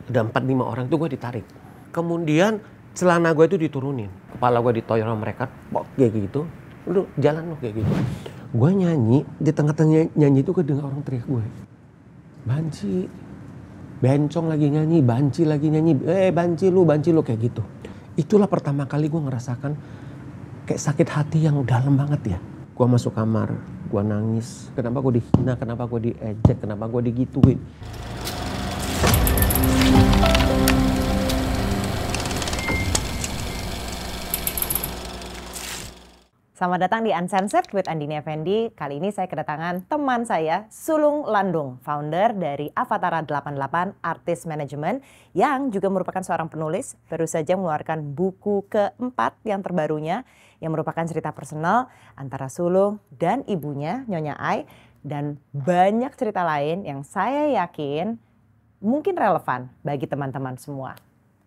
Ada 4-5 orang tuh gue ditarik. Kemudian celana gue itu diturunin. Kepala gue ditoyor sama mereka, kayak gitu. Lu jalan lu kayak gitu. Gue nyanyi, di tengah-tengah nyanyi itu gue dengar orang teriak gue. Banci, bencong lagi nyanyi, banci lagi nyanyi. Banci lu kayak gitu. Itulah pertama kali gue ngerasakan kayak sakit hati yang dalam banget ya. Gue masuk kamar, gue nangis. Kenapa gue dihina, kenapa gue diejek, kenapa gue digituin. Selamat datang di Uncensored with Andini Effendi. Kali ini saya kedatangan teman saya, Sulung Landung, founder dari Avatara 88 Artist Management, yang juga merupakan seorang penulis, baru saja mengeluarkan buku keempat yang terbarunya, yang merupakan cerita personal antara Sulung dan ibunya, Nyonya Ai, dan banyak cerita lain yang saya yakin mungkin relevan bagi teman-teman semua.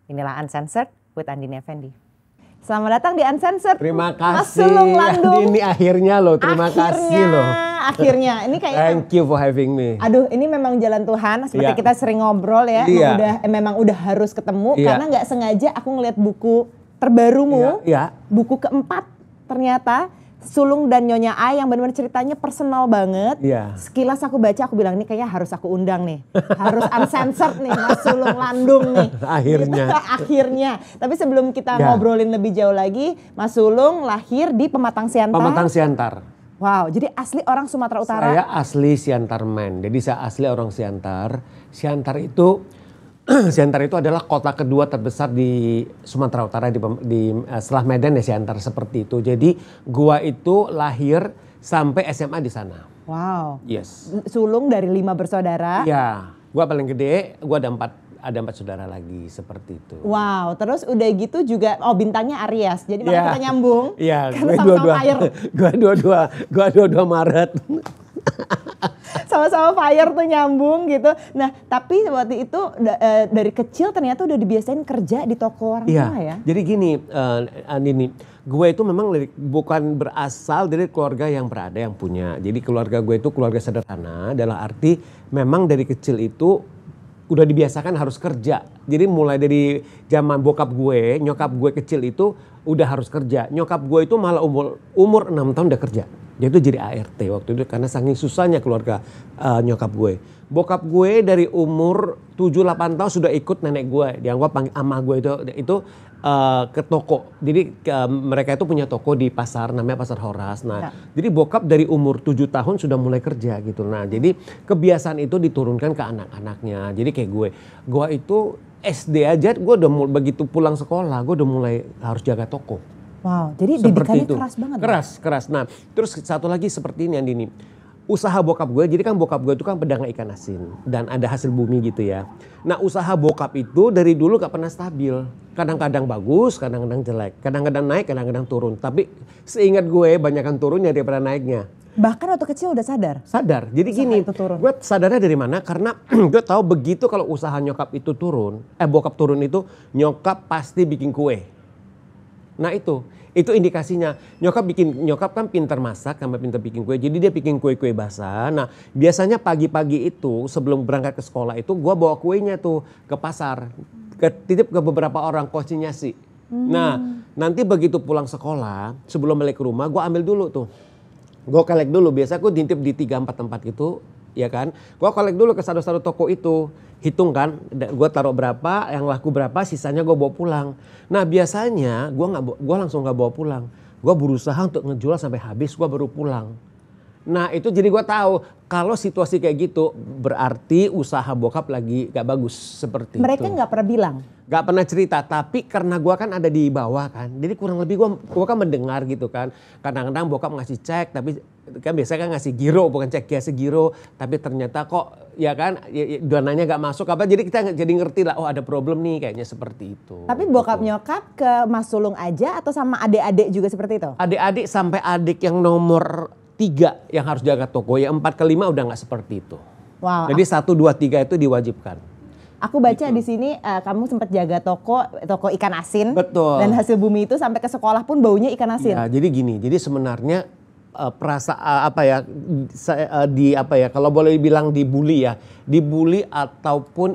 Inilah Uncensored with Andini Effendi. Selamat datang di Uncensored. Terima kasih. Mas Sulung Landung. Ini akhirnya loh, terima kasih loh. Akhirnya, ini kayaknya. Thank you for having me. Aduh, ini memang jalan Tuhan. Seperti kita sering ngobrol ya. Memang udah harus ketemu karena nggak sengaja aku ngeliat buku terbarumu, buku keempat ternyata. Sulung dan Nyonya Ai yang benar-benar ceritanya personal banget. Sekilas aku baca, aku bilang ini kayaknya harus aku undang nih. Harus uncensored nih Mas Sulung Landung nih. Akhirnya. Tapi sebelum kita ngobrolin lebih jauh lagi, Mas Sulung lahir di Pematang Siantar. Pematang Siantar. Wow, jadi asli orang Sumatera Utara. Saya asli Siantar Man. Jadi saya asli orang Siantar. Siantar itu adalah kota kedua terbesar di Sumatera Utara setelah Medan ya, Siantar seperti itu. Jadi gua itu lahir sampai SMA di sana. Wow. Yes. Sulung dari 5 bersaudara. Iya, gua paling gede, gua ada 4 saudara lagi seperti itu. Wow, terus udah gitu juga bintangnya Aries. Jadi makanya kita nyambung. Iya, gua 22 Maret. Sama-sama fire tuh nyambung gitu. Nah, tapi waktu itu dari kecil ternyata udah dibiasain kerja di toko orang tua ya. Jadi gini, Andini, gue itu memang bukan berasal dari keluarga yang berada yang punya. Jadi keluarga gue itu keluarga sederhana, dalam arti memang dari kecil itu udah dibiasakan harus kerja. Jadi mulai dari zaman nyokap gue kecil itu udah harus kerja. Nyokap gue itu malah umur 6 tahun udah kerja. Dia itu jadi ART waktu itu karena saking susahnya keluarga nyokap gue. Bokap gue dari umur 7-8 tahun sudah ikut nenek gue. Dianggap panggil ama gue itu ke toko. Jadi mereka itu punya toko di pasar namanya Pasar Horas. Nah, jadi bokap dari umur 7 tahun sudah mulai kerja gitu. Nah, jadi kebiasaan itu diturunkan ke anak-anaknya. Jadi kayak gue itu SD aja gue udah begitu pulang sekolah gue udah mulai harus jaga toko. Wow, jadi didikannya keras banget. Keras. Nah, terus satu lagi seperti ini Andini. Usaha bokap gue, jadi kan bokap gue itu kan pedagang ikan asin dan ada hasil bumi gitu ya. Nah, usaha bokap itu dari dulu gak pernah stabil. Kadang-kadang bagus, kadang-kadang jelek. Kadang-kadang naik, kadang-kadang turun. Tapi seingat gue banyakan turunnya daripada naiknya. Bahkan waktu kecil udah sadar? Sadar. Jadi gini, gue sadarnya dari mana? Karena gue tahu begitu kalau usaha nyokap itu turun, bokap turun itu nyokap pasti bikin kue. Nah itu indikasinya. Nyokap kan pintar masak sama pintar bikin kue. Jadi dia bikin kue-kue basah. Nah biasanya pagi-pagi itu sebelum berangkat ke sekolah itu gue bawa kuenya tuh ke pasar. Titip ke beberapa orang konsinyasi. Nah nanti begitu pulang sekolah sebelum balik ke rumah gue ambil dulu tuh. Gue kolek dulu. Biasa gue titip di 3-4 tempat gitu. Ya kan. Gue kolek dulu ke satu-satu toko itu. Hitung kan, gue taruh berapa, yang laku berapa, sisanya gue bawa pulang. Nah biasanya gue langsung gak bawa pulang. Gue berusaha untuk ngejual sampai habis, gue baru pulang. Nah itu jadi gue tahu kalau situasi kayak gitu berarti usaha bokap lagi gak bagus seperti Mereka itu. Mereka gak pernah bilang? Gak pernah cerita, tapi karena gue kan ada di bawah kan. Jadi kurang lebih gue kan mendengar gitu kan. Kadang-kadang bokap ngasih cek, tapi kan biasanya kan ngasih giro, bukan cek biasa giro. Tapi ternyata kok ya kan dananya gak masuk apa. Jadi kita jadi ngerti lah, oh ada problem nih kayaknya seperti itu. Tapi bokap nyokap ke Mas Sulung aja atau sama adik-adik juga seperti itu? Adik-adik sampai adik yang nomor 3 yang harus jaga toko. Ya 4 ke 5 udah gak seperti itu. Wow. Jadi 1, 2, 3 itu diwajibkan. Aku baca di sini kamu sempat jaga toko ikan asin. Betul. Dan hasil bumi itu sampai ke sekolah pun baunya ikan asin. Ya, jadi gini, jadi sebenarnya kalau boleh dibilang dibully ataupun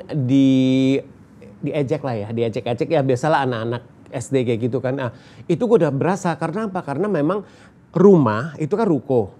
diejek lah ya, diejek-ejek ya biasalah anak-anak SD kayak gitu kan. Nah, itu gue udah berasa karena apa? Karena memang rumah itu kan ruko.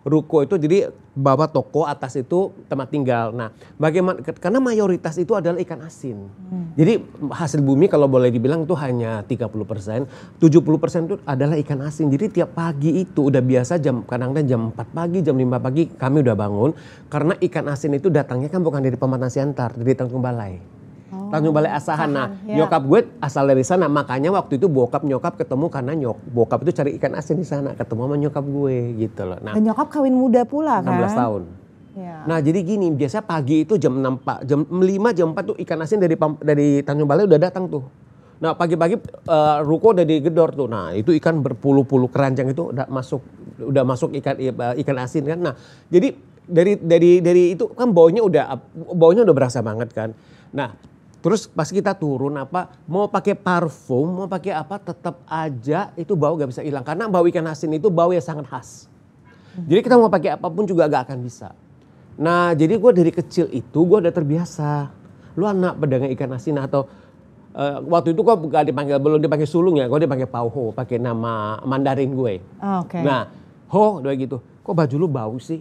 Ruko itu jadi bawah toko, atas itu tempat tinggal. Nah, bagaimana? Karena mayoritas itu adalah ikan asin. Jadi hasil bumi kalau boleh dibilang itu hanya 30%, 70% itu adalah ikan asin. Jadi tiap pagi itu udah biasa kadang-kadang jam 4 pagi, jam 5 pagi kami udah bangun. Karena ikan asin itu datangnya kan bukan dari Pematang Siantar, dari Tanjung Balai. Tanjung Balai Asahan. Nah, nyokap gue asal dari sana. Makanya waktu itu bokap nyokap ketemu karena bokap itu cari ikan asin di sana. Ketemu sama nyokap gue gitu loh. Nah, dan nyokap kawin muda pula kan? 16 tahun. Ya. Nah, jadi gini, biasa pagi itu jam 6, jam 5, jam 4 tuh ikan asin dari Tanjung Balai udah datang tuh. Nah, pagi-pagi ruko udah digedor tuh. Nah, itu ikan berpuluh-puluh keranjang itu udah masuk ikan asin kan. Nah, jadi dari itu kan baunya udah berasa banget kan. Nah, terus pas kita turun mau pakai parfum, mau pakai apa tetap aja itu bau gak bisa hilang. Karena bau ikan asin itu bau yang sangat khas. Jadi kita mau pakai apapun juga gak akan bisa. Nah, jadi gue dari kecil itu gue udah terbiasa. Lu anak pedagang ikan asin atau waktu itu gue belum dipanggil sulung ya, gue dipanggil Pau Ho, pakai nama Mandarin gue. Oke. Nah, Ho udah gitu. Kok baju lu bau sih?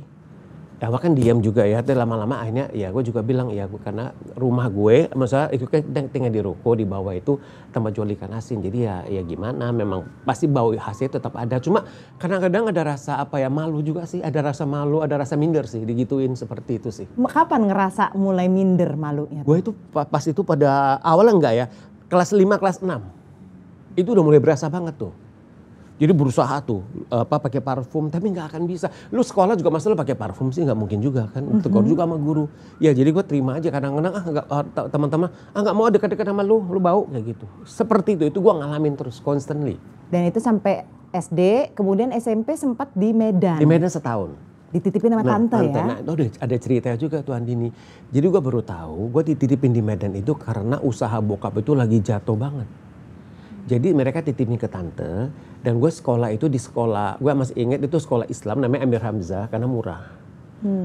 Ya kan diam juga ya, tapi lama-lama akhirnya ya gue juga bilang ya karena rumah gue, maksudnya itu kan tinggal di ruko, di bawah itu tempat jual ikan asin. Jadi ya gimana, memang pasti bau khasnya tetap ada. Cuma kadang-kadang ada rasa malu juga sih, ada rasa malu, ada rasa minder sih, digituin seperti itu sih. Kapan ngerasa mulai minder malunya? Gue itu pas itu pada awalnya enggak ya, kelas 5, kelas 6. Itu udah mulai berasa banget tuh. Jadi berusaha tuh pakai parfum tapi nggak akan bisa. Lu sekolah juga masa lu pakai parfum sih nggak mungkin juga kan. Tegur juga sama guru. Ya jadi gue terima aja kadang-kadang teman-teman nggak mau dekat-dekat sama lu bau kayak gitu. Seperti itu gue ngalamin terus constantly. Dan itu sampai SD, kemudian SMP sempat di Medan. Di Medan setahun. Dititipin sama tante ya? Nah itu ada ceritanya juga tuh Andini. Jadi gue baru tahu gue dititipin di Medan itu karena usaha bokap itu lagi jatuh banget. Jadi mereka titipin ke tante dan gue sekolah itu di sekolah, gue masih ingat itu sekolah Islam namanya Amir Hamzah karena murah.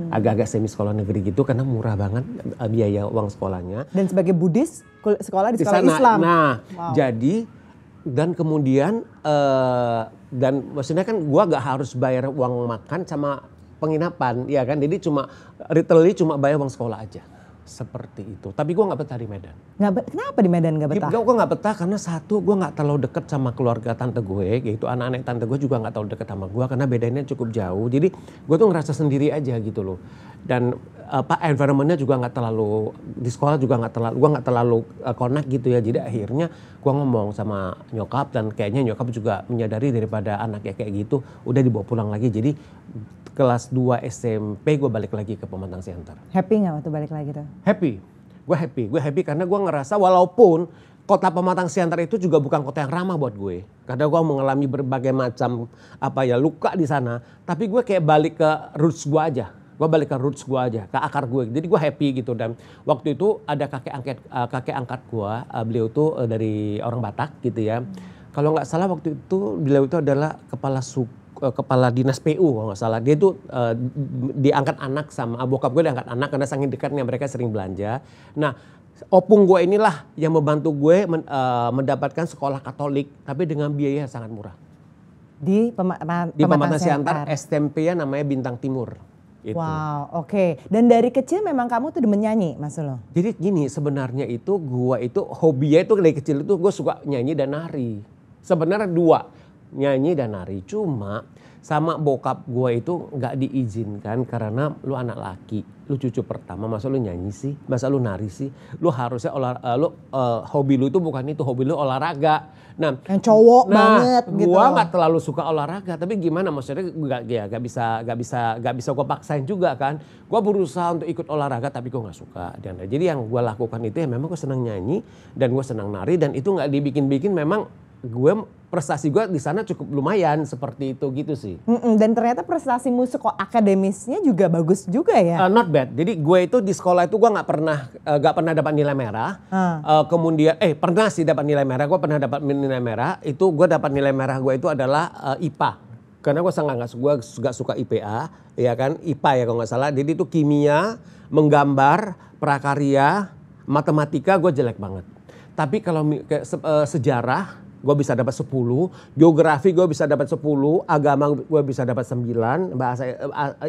Agak-agak semi sekolah negeri gitu karena murah banget biaya uang sekolahnya. Dan sebagai Buddhis sekolah di sekolah Islam. Nah, jadi dan kemudian dan maksudnya kan gue gak harus bayar uang makan sama penginapan, ya kan? Jadi literally cuma bayar uang sekolah aja. Seperti itu. Tapi gue gak betah di Medan. Kenapa di Medan gak betah? Gue gak betah karena satu, gue gak terlalu deket sama keluarga tante gue. Gitu. Anak-anak tante gue juga gak terlalu deket sama gue karena bedanya cukup jauh. Jadi gue tuh ngerasa sendiri aja gitu loh. Dan environmentnya juga gak terlalu, di sekolah juga gue gak terlalu connect gitu ya. Jadi akhirnya gue ngomong sama nyokap dan kayaknya nyokap juga menyadari daripada anaknya kayak gitu. Udah dibawa pulang lagi. Jadi kelas 2 SMP gue balik lagi ke Pematang Siantar. Happy gak waktu balik lagi tuh? Happy. Gue happy karena gue ngerasa walaupun kota Pematang Siantar itu juga bukan kota yang ramah buat gue. Karena gue mengalami berbagai macam luka di sana. Tapi gue kayak balik ke roots gue aja. Gue balik ke roots gue aja, ke akar gue. Jadi gue happy gitu. Dan waktu itu ada kakek angkat gue, beliau tuh dari orang Batak gitu ya. Kalau nggak salah waktu itu beliau itu adalah kepala dinas PU kalau nggak salah. Dia tuh diangkat anak sama bokap gue, diangkat anak karena saking dekatnya mereka sering belanja. Nah, opung gue inilah yang membantu gue mendapatkan sekolah Katolik tapi dengan biaya yang sangat murah. Di Pematang Siantar, STMP-nya namanya Bintang Timur. Itu. Wow, oke. Dan dari kecil memang kamu tuh demen nyanyi, Mas Sulung? Jadi gini, sebenarnya itu gue itu hobinya itu dari kecil itu gue suka nyanyi dan nari. Sebenarnya dua, nyanyi dan nari. Cuma sama bokap gue itu nggak diizinkan karena lu anak laki, lu cucu pertama, masa lu nyanyi sih, masa lu nari sih, lu harusnya hobi lu itu bukan itu, hobi lu olahraga. Nah, yang cowok banget gitu. Gua nggak terlalu suka olahraga, tapi gimana maksudnya gak bisa gue paksain juga kan. Gue berusaha untuk ikut olahraga tapi gue nggak suka. Dan jadi yang gue lakukan itu ya memang gue senang nyanyi dan gue senang nari dan itu nggak dibikin-bikin, memang gue prestasi gue di sana cukup lumayan seperti itu gitu sih. Dan ternyata prestasi musik akademisnya juga bagus juga ya. Not bad. Jadi gue itu di sekolah itu gue nggak pernah dapat nilai merah. Kemudian pernah sih dapat nilai merah. Gue pernah dapat nilai merah. Itu gue dapat nilai merah gue itu adalah IPA. Karena gue nggak suka IPA, ya kan? IPA ya kalau nggak salah. Jadi itu kimia, menggambar, prakarya, matematika gue jelek banget. Tapi kalau sejarah gue bisa dapat 10, geografi gue bisa dapat 10, agama gue bisa dapat 9, bahasa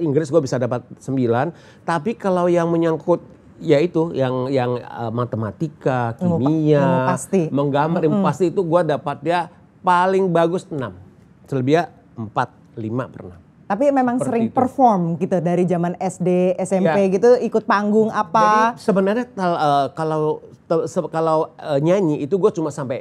Inggris gue bisa dapat 9. Tapi kalau yang menyangkut yaitu yang matematika, kimia, menggambar, ilmu pasti itu gue dapat dia paling bagus 6. Selebihnya 4, 5 pernah. Tapi memang seperti sering itu. Perform gitu dari zaman SD, SMP gitu ikut panggung apa? Jadi sebenarnya kalau nyanyi itu gue cuma sampai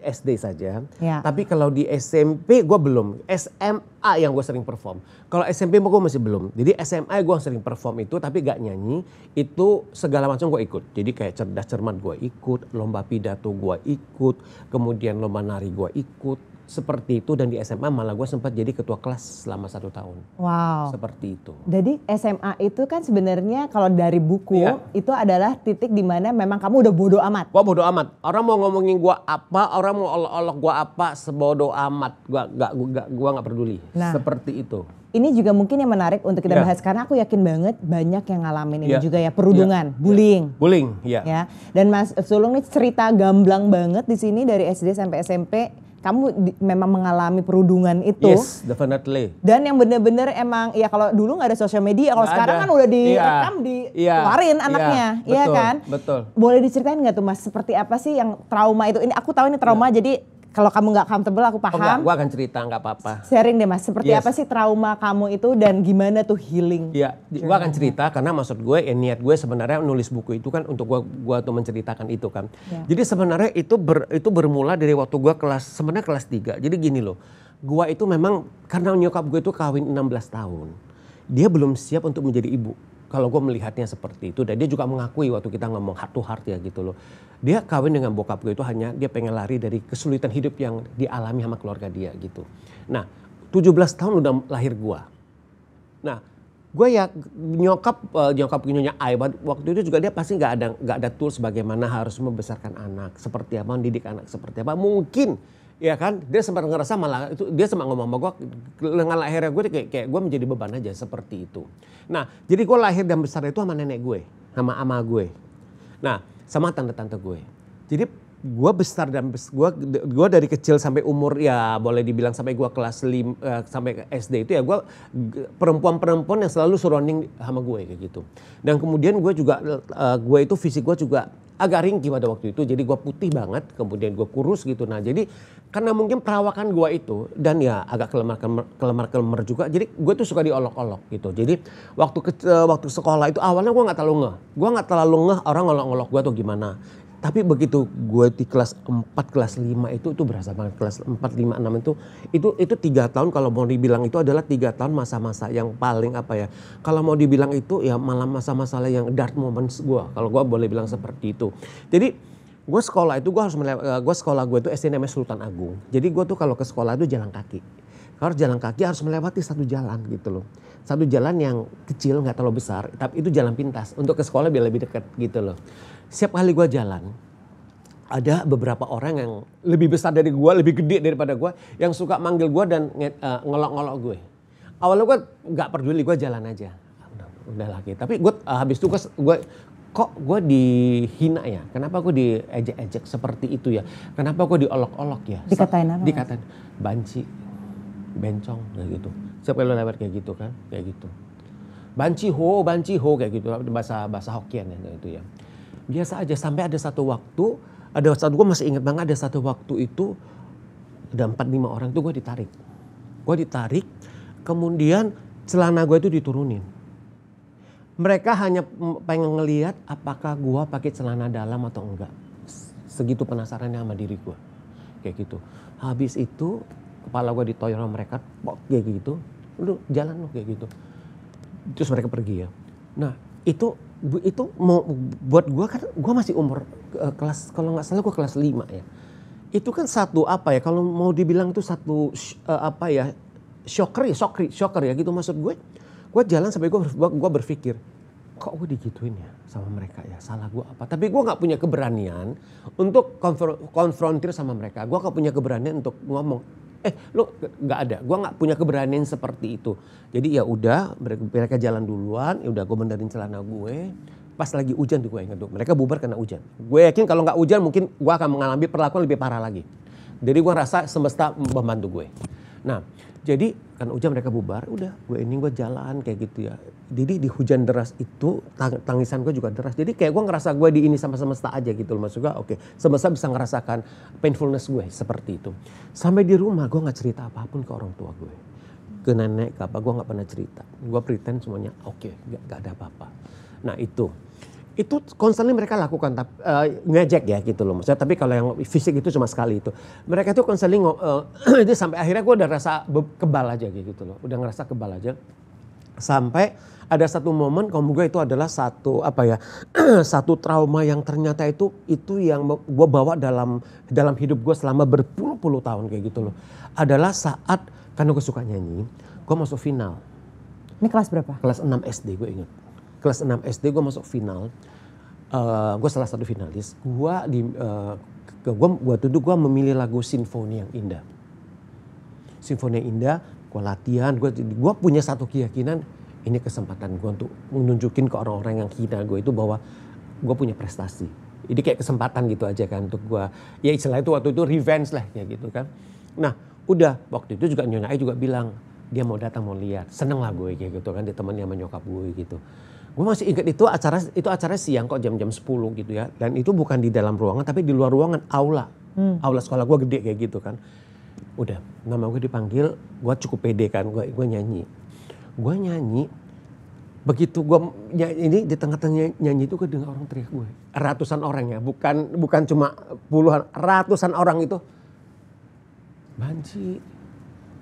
SD saja. Ya. Tapi kalau di SMP gue belum. SMA yang gue sering perform. Kalau SMP gue masih belum. Jadi SMA gue sering perform itu tapi gak nyanyi. Itu segala macam gue ikut. Jadi kayak cerdas cermat gue ikut. Lomba pidato gue ikut. Kemudian lomba nari gue ikut. Seperti itu dan di SMA malah gue sempat jadi ketua kelas selama 1 tahun. Wow. Seperti itu. Jadi SMA itu kan sebenarnya kalau dari buku itu adalah titik di mana memang kamu udah bodo amat. Gue bodo amat. Orang mau ngomongin gue apa, orang mau olok-olok gue apa, sebodo amat. Gue nggak peduli. Nah, seperti itu. Ini juga mungkin yang menarik untuk kita bahas karena aku yakin banget banyak yang ngalamin ini juga ya perundungan, bullying. Bullying, ya. Dan Mas Sulung nih cerita gamblang banget di sini dari SD sampai SMP. Kamu memang mengalami perundungan itu. Yes, definitely. Dan yang benar-benar emang ya kalau dulu nggak ada sosial media, kalau sekarang kan udah direkam dikeluarin anaknya, iya kan? Betul. Boleh diceritain nggak tuh Mas, seperti apa sih yang trauma itu? Ini aku tahu ini trauma, jadi kalau kamu nggak comfortable aku paham. Gue akan cerita nggak apa-apa. Sharing deh Mas, seperti apa sih trauma kamu itu dan gimana tuh healing? Iya, gue akan cerita karena maksud gue, niat gue sebenarnya nulis buku itu kan untuk gue tuh menceritakan itu kan. Jadi sebenarnya itu bermula dari waktu gue sebenarnya kelas 3. Jadi gini loh, gue itu memang karena nyokap gue itu kawin 16 tahun. Dia belum siap untuk menjadi ibu. Kalau gue melihatnya seperti itu dan dia juga mengakui waktu kita ngomong heart to heart ya gitu loh. Dia kawin dengan bokap gue itu hanya dia pengen lari dari kesulitan hidup yang dialami sama keluarga dia gitu. Nah 17 tahun udah lahir gue. Nah gue ya nyokap nyonya Ai waktu itu juga dia pasti nggak ada tools bagaimana harus membesarkan anak. Seperti apa, mendidik anak seperti apa. Mungkin ya kan dia sempat ngerasa malah itu dia sempat ngomong sama gue dengan lahirnya gue kayak gue menjadi beban aja seperti itu. Nah jadi gue lahir dan besar itu sama nenek gue, sama ama gue. Nah sama tante-tante gue. Jadi gue besar dan gue dari kecil sampai umur ya boleh dibilang sampai gue kelas 5 sampai SD itu ya gue perempuan-perempuan yang selalu surrounding sama gue kayak gitu. Dan kemudian gue juga gue itu fisik gue juga agak ringkih pada waktu itu, jadi gue putih banget, kemudian gue kurus gitu. Nah jadi karena mungkin perawakan gue itu dan ya agak kelemar juga, jadi gue tuh suka diolok-olok gitu. Jadi waktu sekolah itu awalnya gue nggak terlalu ngeh orang ngolok-ngolok gue tuh gimana. Tapi begitu gue di kelas 4, kelas 5 itu berasa banget. Kelas 4, 5, 6 itu 3 tahun kalau mau dibilang itu adalah 3 tahun masa-masa yang paling apa ya. Kalau mau dibilang itu ya malah masa-masa yang dark moments gue. Kalau gue boleh bilang seperti itu. Jadi gue sekolah itu gue itu SD namanya Sultan Agung. Jadi gue tuh kalau ke sekolah itu jalan kaki. Kalau jalan kaki harus melewati satu jalan gitu loh. Satu jalan yang kecil gak terlalu besar. Tapi itu jalan pintas. Untuk ke sekolah biar lebih dekat gitu loh. Setiap kali gue jalan, ada beberapa orang yang lebih besar dari gue, lebih gede daripada gue, yang suka manggil gue dan ngelok-ngelok gue. Awalnya gue gak peduli, gue jalan aja. Udah lagi. Tapi gue habis itu kok gue dihina ya? Kenapa gue diejek-ejek seperti itu ya? Kenapa gue diolok-olok ya? Dikatain apa? Dikatain banci, bencong kayak gitu. Setiap kali lewat kayak gitu kan, kayak gitu. Banci ho kayak gitu, bahasa Hokkien ya itu ya. Biasa aja sampai ada satu waktu, gue masih ingat banget ada satu waktu itu ada 4-5 orang tuh gue ditarik, kemudian celana gue itu diturunin. Mereka hanya pengen ngelihat apakah gue pakai celana dalam atau enggak. Segitu penasarannya sama diri gue, kayak gitu. Habis itu kepala gue ditoyor sama mereka, kayak gitu, lu jalan lu kayak gitu. Terus mereka pergi ya. Nah itu mau buat gue kan gue masih umur kelas kalau nggak salah gue kelas 5 ya. Itu kan satu apa ya kalau mau dibilang itu satu shocker ya gitu maksud gue. Gue jalan sampai gue berpikir kok gue digituin ya sama mereka ya, salah gue apa. Tapi gue gak punya keberanian untuk konfrontir sama mereka. Gue gak punya keberanian untuk ngomong lu gak ada. Gue gak punya keberanian seperti itu. Jadi ya udah mereka jalan duluan, ya udah gue benerin celana gue Pas lagi hujan tuh gue inget tuh. Mereka bubar karena hujan. Gue yakin kalau nggak hujan mungkin gue akan mengalami perlakuan lebih parah lagi. Jadi gue rasa semesta membantu gue. Nah jadi karena hujan mereka bubar, udah gue jalan kayak gitu ya. Jadi di hujan deras itu tangisan gue juga deras. Jadi kayak gue ngerasa gue di ini sama semesta aja gitu loh. Maksud gue oke, semesta bisa ngerasakan painfulness gue seperti itu. Sampai di rumah gue gak cerita apapun ke orang tua gue. Ke nenek, ke apa, gue gak pernah cerita. Gue pretend semuanya oke, gak ada apa-apa. Nah itu constantly mereka lakukan, ngejek ya gitu loh. Maksudnya tapi kalau yang fisik itu cuma sekali itu. Mereka itu constantly itu sampai akhirnya gue udah rasa kebal aja gitu loh. Udah ngerasa kebal aja. Sampai ada satu momen kalau gue itu adalah satu satu trauma yang ternyata itu yang gue bawa dalam hidup gue selama berpuluh-puluh tahun kayak gitu loh. Adalah saat karena gue suka nyanyi, gue masuk final. Ini kelas berapa? Kelas 6 SD gue ingat. Kelas 6 SD gue masuk final. Gue salah satu finalis. Waktu itu gue memilih lagu Simfoni yang Indah. Simfoni yang Indah, gue latihan. Gue punya satu keyakinan, ini kesempatan gue untuk menunjukin ke orang-orang yang hina gue itu bahwa gue punya prestasi. Ini kayak kesempatan gitu aja kan untuk gue. Ya istilahnya itu waktu itu revenge lah kayak gitu kan. Nah udah waktu itu juga Nyonya Ai juga bilang dia mau datang mau lihat. Seneng lah gue kayak gitu kan, ditemenin sama nyokap gue gitu. Gue masih ingat itu acara siang kok jam-jam 10 gitu ya. Dan itu bukan di dalam ruangan tapi di luar ruangan aula. Aula sekolah gue gede kayak gitu kan. Udah nama gue dipanggil, gue cukup pede kan, gue nyanyi. Gue nyanyi, begitu gue ini di tengah-tengah nyanyi itu gue dengar orang teriak gue. Ratusan orang ya, bukan cuma puluhan, ratusan orang itu. Banci,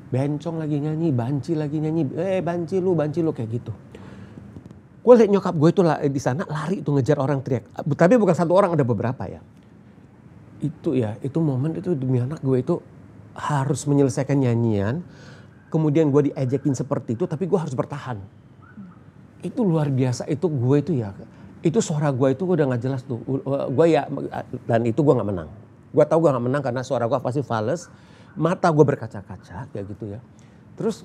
bencong lagi nyanyi, Banci lagi nyanyi, Banci lu kayak gitu. Gue liat nyokap gue itu di sana lari tuh ngejar orang teriak. Tapi bukan satu orang, ada beberapa ya. Itu momen itu demi anak gue itu harus menyelesaikan nyanyian. Kemudian gue diejekin seperti itu, tapi gue harus bertahan. Itu luar biasa, itu gue itu ya. Itu suara gue itu udah gak jelas tuh. Dan itu gue gak menang. Gue tahu gue gak menang karena suara gue pasti fals. Mata gue berkaca-kaca kayak gitu ya. Terus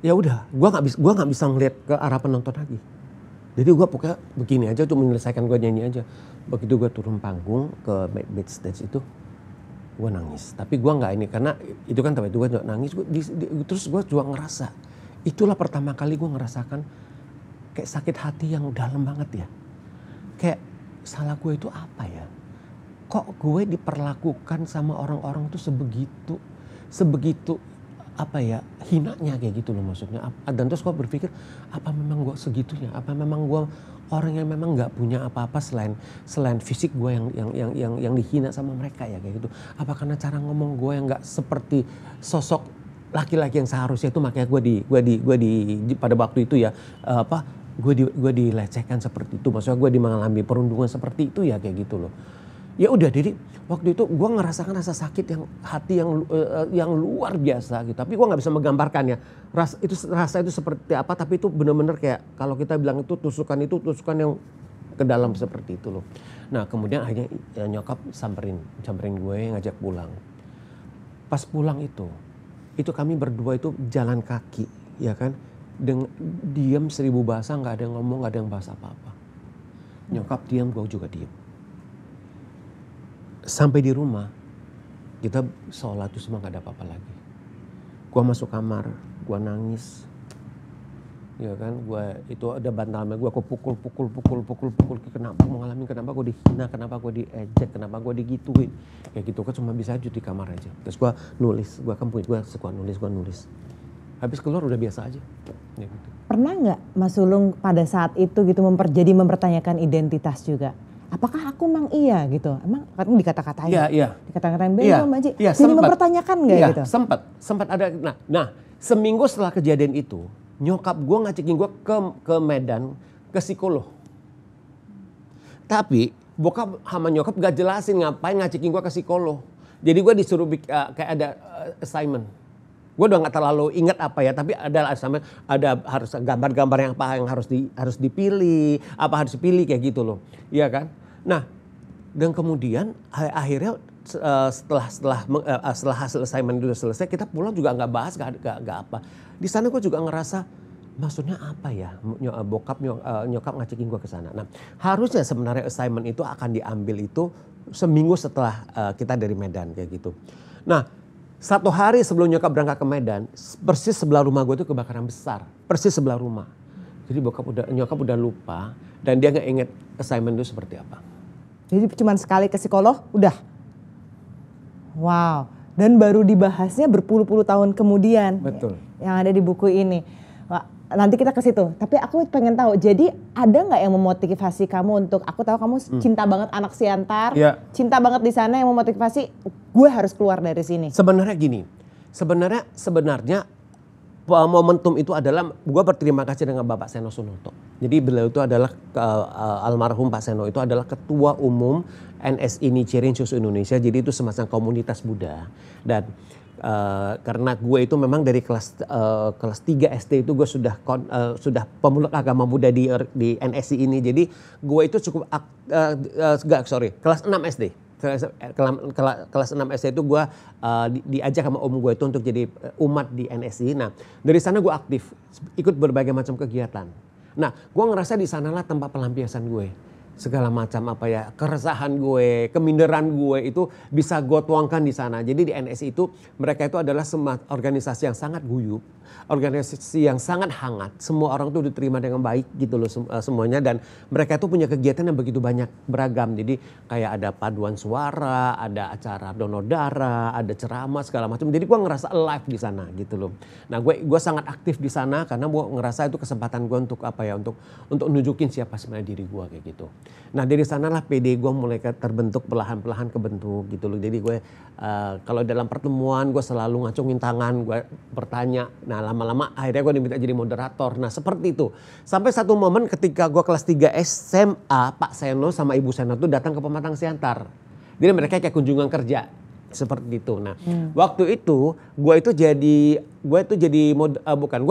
ya udah, gue nggak bisa ngeliat ke arah penonton lagi. Jadi gue pokoknya begini aja untuk menyelesaikan gue nyanyi aja. Begitu gue turun panggung ke backstage itu, gue nangis. Tapi gue nggak ini karena itu kan tapi itu gue nangis. Terus gue juga ngerasa itulah pertama kali gue ngerasakan kayak sakit hati yang dalam banget ya. Kayak salah gue itu apa ya? Kok gue diperlakukan sama orang-orang tuh sebegitu hinanya kayak gitu loh maksudnya. Dan terus gue berpikir apa memang gue segitunya? Apa memang gue orang yang memang nggak punya apa-apa selain fisik gue yang dihina sama mereka ya kayak gitu? Apa karena cara ngomong gue yang nggak seperti sosok laki-laki yang seharusnya itu, makanya gue di pada waktu itu ya gue dilecehkan seperti itu. Maksudnya gue mengalami perundungan seperti itu ya kayak gitu loh. Ya udah, jadi waktu itu gue ngerasakan rasa sakit hati yang luar biasa gitu. Tapi gue nggak bisa menggambarkannya. Rasa itu seperti apa? Tapi itu benar-benar kayak kalau kita bilang itu tusukan yang ke dalam seperti itu loh. Nah kemudian akhirnya ya, nyokap samperin gue ngajak pulang. Pas pulang itu kami berdua itu jalan kaki, ya kan? Diam 1000 bahasa, nggak ada yang ngomong, nggak ada yang bahas apa-apa. Nyokap diam, gue juga diam. Sampai di rumah kita sholat itu semua nggak ada apa-apa lagi. Gua masuk kamar, gua nangis, ya kan? Gua itu ada bantalnya, gua pukul. Kenapa mau ngalamin? Kenapa gua dihina? Kenapa gua diejek? Kenapa gua digituin? Kayak gitu kan cuma bisa aja di kamar aja. Terus gua nulis, gua suka nulis. Habis keluar udah biasa aja. Ya gitu. Pernah nggak Mas Sulung pada saat itu gitu mempertanyakan identitas juga? Apakah aku emang iya gitu? Emang dikata-katain? Iya. Dikata-katain Mbak Ji. Iya, jadi mempertanyakan nggak gitu? Sempat ada. Nah, seminggu setelah kejadian itu, nyokap gue ngajakin gue ke Medan, ke psikolog. Tapi bokap sama nyokap gak jelasin ngapain ngajakin gue ke psikolog. Jadi gue disuruh kayak ada assignment. Gue udah nggak terlalu ingat apa ya, tapi ada assignment, ada harus gambar-gambar yang harus dipilih, apa harus dipilih kayak gitu loh, iya kan? Nah, dan kemudian akhirnya setelah hasil assignment itu selesai, kita pulang juga nggak bahas, nggak apa. Di sana gue juga ngerasa maksudnya apa ya nyokap ngajakin gue ke sana. Nah harusnya sebenarnya assignment itu akan diambil itu seminggu setelah kita dari Medan kayak gitu. Nah 1 hari sebelum nyokap berangkat ke Medan, persis sebelah rumah gue itu kebakaran besar, persis sebelah rumah. Jadi nyokap udah lupa dan dia nggak inget assignment itu seperti apa. Jadi cuma sekali ke psikolog udah. Wow. Dan baru dibahasnya berpuluh-puluh tahun kemudian. Betul. Yang ada di buku ini. Wah, nanti kita ke situ. Tapi aku pengen tahu, jadi ada nggak yang memotivasi kamu untuk, aku tahu kamu cinta banget anak Siantar, cinta banget di sana, yang memotivasi gue harus keluar dari sini. Sebenarnya gini, sebenarnya momentum itu adalah gue berterima kasih dengan Bapak Seno Sunoto. Jadi beliau itu adalah almarhum Pak Seno itu adalah ketua umum NSI Nichiren Shoshu Indonesia. Jadi itu semacam komunitas Buddha. Dan karena gue itu memang dari kelas 3 SD itu gue sudah pemeluk agama Buddha di NSI ini. Jadi gue itu cukup kelas 6 SD. Kelas 6 SD itu gue diajak sama om gue itu untuk jadi umat di NSI. Nah dari sana gue aktif ikut berbagai macam kegiatan. Nah gue ngerasa di sanalah tempat pelampiasan gue. Segala macam keresahan gue, keminderan gue itu bisa gue tuangkan di sana. Jadi di NSI itu mereka itu adalah organisasi yang sangat guyup, organisasi yang sangat hangat. Semua orang tuh diterima dengan baik gitu loh semuanya, dan mereka itu punya kegiatan yang begitu banyak beragam. Jadi kayak ada paduan suara, ada acara donor darah, ada ceramah segala macam. Jadi gue ngerasa alive di sana gitu loh. Nah gue sangat aktif di sana karena gue ngerasa itu kesempatan gue untuk untuk nunjukin siapa sebenarnya diri gue kayak gitu. Nah dari sanalah PD gue mulai terbentuk, perlahan-perlahan kebentuk gitu loh. Jadi gue kalau dalam pertemuan gue selalu ngacungin tangan, gue bertanya. Nah lama-lama akhirnya gue diminta jadi moderator. Nah seperti itu. Sampai satu momen ketika gue kelas 3 SMA, Pak Seno sama Ibu Seno tuh datang ke Pematang Siantar. Jadi mereka kayak kunjungan kerja. Seperti itu. Nah waktu itu gue